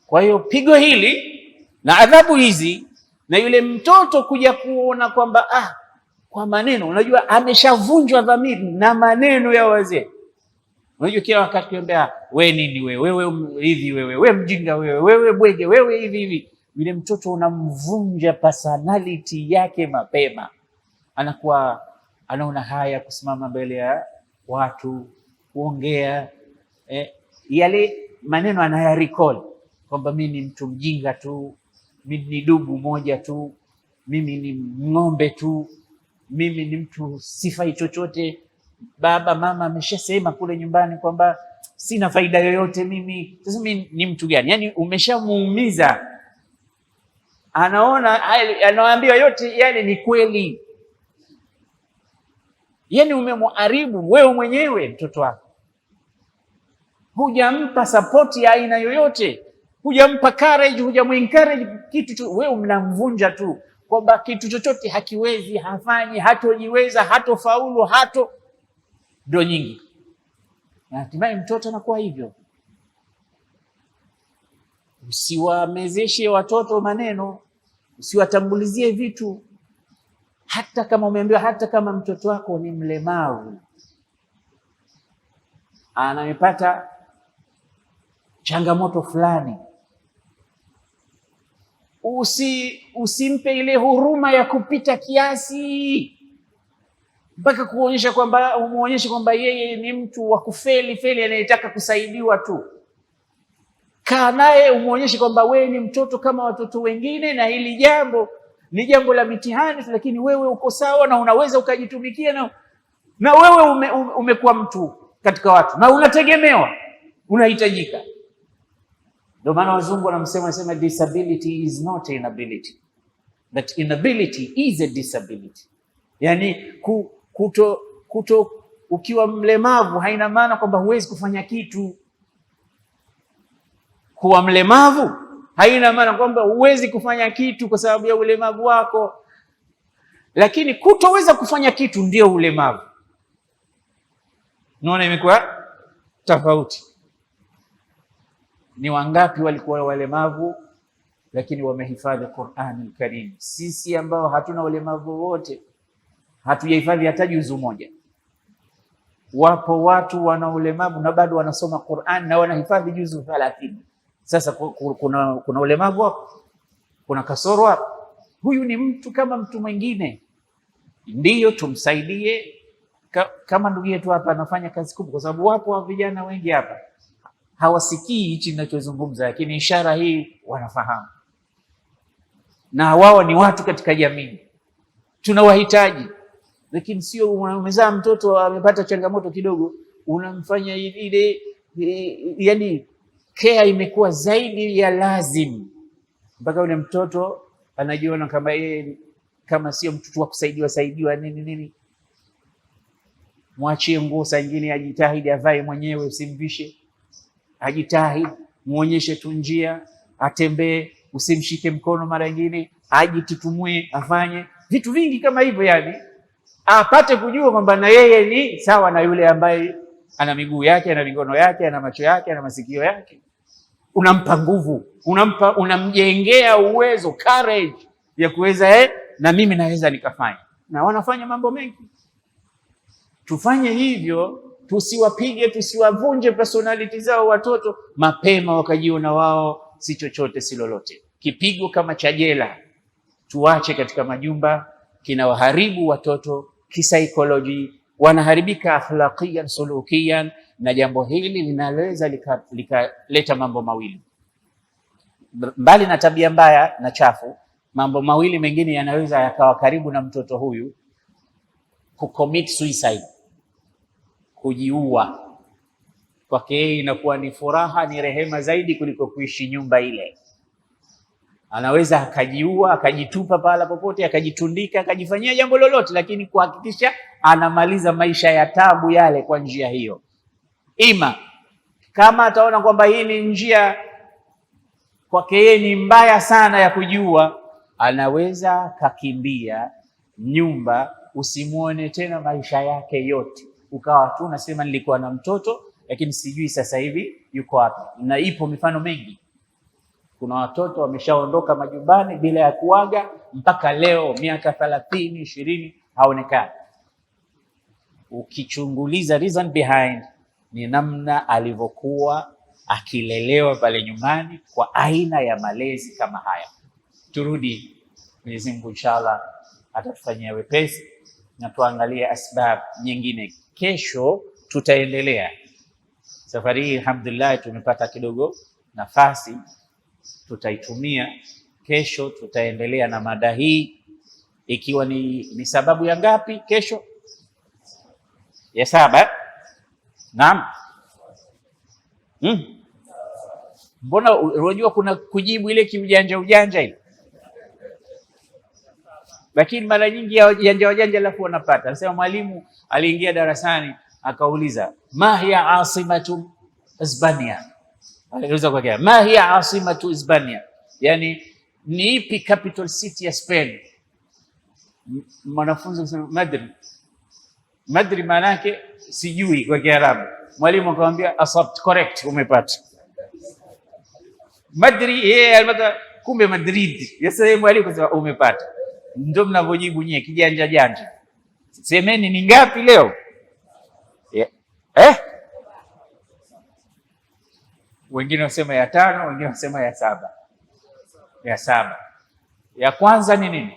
[SPEAKER 3] Kwa hiyo pigo hili na adhabu hizi na yule mtoto kuja kuona kwamba kwa maneno, unajua ameshavunjwa dhamiri na maneno ya wazee. Unajua kila wakati kiambia we nini wewe hivi, wewe mjinga, wewe bwege, wewe hivi, yule mtoto unamvunja personality yake mapema. Anakuwa anaona haya kusimama mbele ya watu kuongea, yale maneno anayarecall kwamba mimi ni mtu mjinga tu, mimi ni dubu moja tu, mimi ni ng'ombe tu, mimi ni mtu sifai chochote. Baba mama ameshasema kule nyumbani kwamba sina faida yoyote mimi. Sasa mimi ni mtu gani? Yani umeshamuumiza, anaona anaambiwa yote yale ni kweli. Yani umemharibu wewe mwenyewe mtoto wako, hujampa support ya aina yoyote, hujampa courage, hujamuencourage kitu, wewe mnamvunja tu kwamba kitu chochote hakiwezi, hafanyi, hatojiweza, hatofaulu, ndo nyingi. Na hatimaye mtoto anakuwa hivyo. Usiwamezeshe watoto maneno, usiwatambulizie vitu. Hata kama umeambiwa, hata kama mtoto wako ni mlemavu, anamepata changamoto fulani, usimpe ile huruma ya kupita kiasi mpaka kuonyesha kwamba umuonyeshe kwamba yeye ni mtu wa kufeli anayetaka kusaidiwa tu. Kaa naye umuonyeshe kwamba wewe ni mtoto kama watoto wengine, na hili jambo ni jambo la mitihani, lakini wewe uko sawa na unaweza ukajitumikia, na wewe umekuwa mtu katika watu na unategemewa, unahitajika. Ndio maana wazungu wanasema disability is not inability, but inability is a disability. Yani ukiwa mlemavu haina maana kwamba huwezi kufanya kitu. Kuwa mlemavu haina maana kwamba huwezi kufanya kitu kwa sababu ya ulemavu wako, lakini kutoweza kufanya kitu ndio ulemavu. Unaona imekuwa tofauti. Ni wangapi walikuwa walemavu lakini wamehifadhi Qur'an Karim? Sisi ambao hatuna ulemavu wote hatujahifadhi hata juzu moja. Wapo watu wana ulemavu na bado wanasoma Qur'an na wanahifadhi juzu 30. Sasa kuna ulemavu hapo, kuna kasoro hapo. Huyu ni mtu kama mtu mwingine, ndiyo tumsaidie. Kama ndugu yetu hapa anafanya kazi kubwa, kwa sababu wapo vijana wengi hapa hawasikii hichi ninachozungumza, lakini ishara hii wanafahamu, na wao ni watu katika jamii, tunawahitaji. Lakini sio umezaa mtoto amepata changamoto kidogo unamfanya ile, yani care imekuwa zaidi ya lazim, mpaka yule mtoto anajiona kama yeye kama sio mtoto wa kusaidiwa nini. Mwachie nguo saa nyingine ajitahidi avae mwenyewe, usimvishe. Ajitahidi, muonyeshe tu njia, atembee, usimshike mkono mara nyingine, ajitutumue, afanye vitu vingi kama hivyo, yani apate kujua kwamba na yeye ni sawa na yule ambaye ana miguu yake, ana mikono yake, ana macho yake, ana masikio yake. unampa nguvu, unamjengea uwezo, courage ya kuweza na mimi naweza nikafanya, na wanafanya mambo mengi. Tufanye hivyo, tusiwapige, tusiwavunje personality zao watoto mapema wakajiona wao si chochote si lolote. Kipigo kama cha jela tuache katika majumba, kinawaharibu watoto kisaikolojia, wanaharibika akhlaqiyan sulukiyan, na jambo hili linaweza likaleta mambo mawili. Mbali na tabia mbaya na chafu, mambo mawili mengine yanaweza yakawa karibu na mtoto huyu: kucommit suicide, kujiua. Kwake yeye inakuwa ni furaha, ni rehema zaidi kuliko kuishi nyumba ile. Anaweza akajiua, akajitupa pahala popote, akajitundika, akajifanyia jambo lolote, lakini kuhakikisha anamaliza maisha ya tabu yale kwa njia hiyo. Ima kama ataona kwamba hii ni njia kwake yeye ni mbaya sana ya kujiua, anaweza kakimbia nyumba, usimuone tena maisha yake yote, ukawa tu unasema nilikuwa na mtoto lakini sijui sasa hivi yuko wapi. Na ipo mifano mengi. Kuna watoto wameshaondoka majumbani bila ya kuaga mpaka leo, miaka 30, 20 haonekani. Ukichunguliza reason behind ni namna alivyokuwa akilelewa pale nyumbani kwa aina ya malezi kama haya. Turudi, Mwenyezi Mungu inshallah atatufanyia wepesi na tuangalie asbab nyingine. Kesho tutaendelea. Safari hii alhamdulillah tumepata kidogo nafasi, tutaitumia. Kesho tutaendelea na mada hii, ikiwa ni sababu ya ngapi kesho? Ya 7. Naam. Mbona unajua kuna kujibu ile kiujanja ujanja ile, lakini mara nyingi ya ujanja alafu wanapata. Anasema mwalimu aliingia darasani akauliza, ma hiya asimatu Hispania? Aliuliza kwa kiasi, ma hiya asimatu Hispania, yani ni ipi capital city ya Spain? Mwanafunzi akasema Madrid. Madrid maana yake sijui kwa Kiarabu. Mwalimu akamwambia asabt, correct, umepata. Madrid yeye alipata, kumbe Madrid. Sasa yeye mwalimu akasema umepata. Ndio mnavyojibu nyie kijanja janja. Semeni ni ngapi leo? Wengine wasema ya 5, wengine wasema ya 7. Ya 7. Ya kwanza ni nini?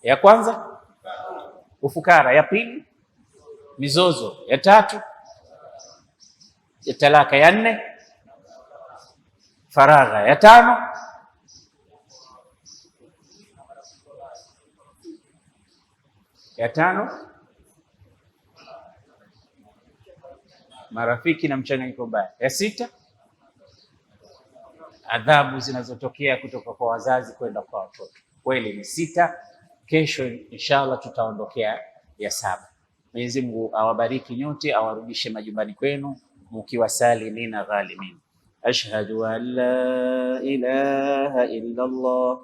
[SPEAKER 3] Ya kwanza ufukara, ya pili mizozo, ya 3 ya talaka, ya 4 faragha, ya 5 marafiki na mchanganyiko mbaya, ya 6 adhabu zinazotokea kutoka kwa wazazi kwenda kwa watoto. Kweli ni 6. Kesho inshallah tutaondokea ya 7. Mwenyezi Mungu awabariki nyote, awarudishe majumbani kwenu mkiwa salimina ghalimin. Ashhadu an la ilaha illa Allah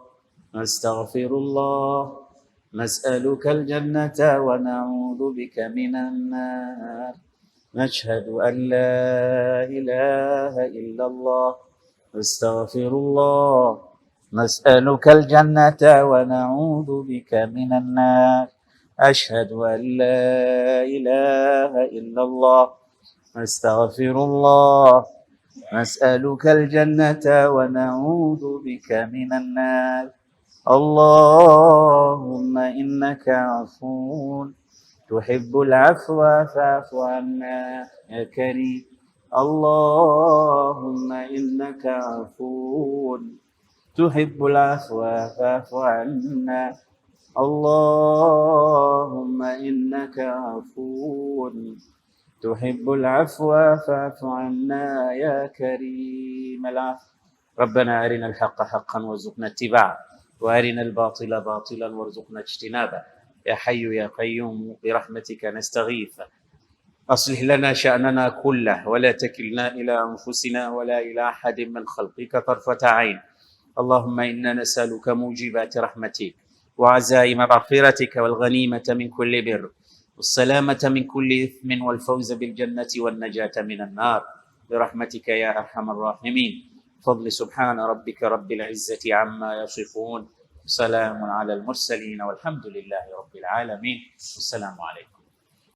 [SPEAKER 3] astaghfirullah nas'aluka aljannata wa na'udhu bika minan nar. Ashhadu an la ilaha illa Allah astaghfirullah نسألك الجنة ونعوذ بك من النار. أشهد أن لا إله إلا الله نستغفر الله نسألك الجنة ونعوذ بك من النار. اللهم إنك عفو تحب العفو فاعف عنا يا كريم. اللهم إنك عفو تحب العفو فاعف عنا. اللهم إنك عفو تحب العفو فاعف عنا يا كريم العفو. ربنا أرنا الحق حقا وارزقنا اتباعه وأرنا الباطل باطلا وارزقنا اجتنابه. يا حي يا قيوم برحمتك نستغيث أصلح لنا شأننا كله ولا تكلنا إلى أنفسنا ولا إلى أحد من خلقك طرفة عين. اللهم إنا نسألك موجبات رحمتك وعزائم مغفرتك والغنيمة من كل بر والسلامة من كل إثم والفوز بالجنة والنجاة من النار برحمتك يا أرحم الراحمين. بفضل سبحان ربك رب العزة عما يصفون، سلام على المرسلين والحمد لله رب العالمين. والسلام عليكم.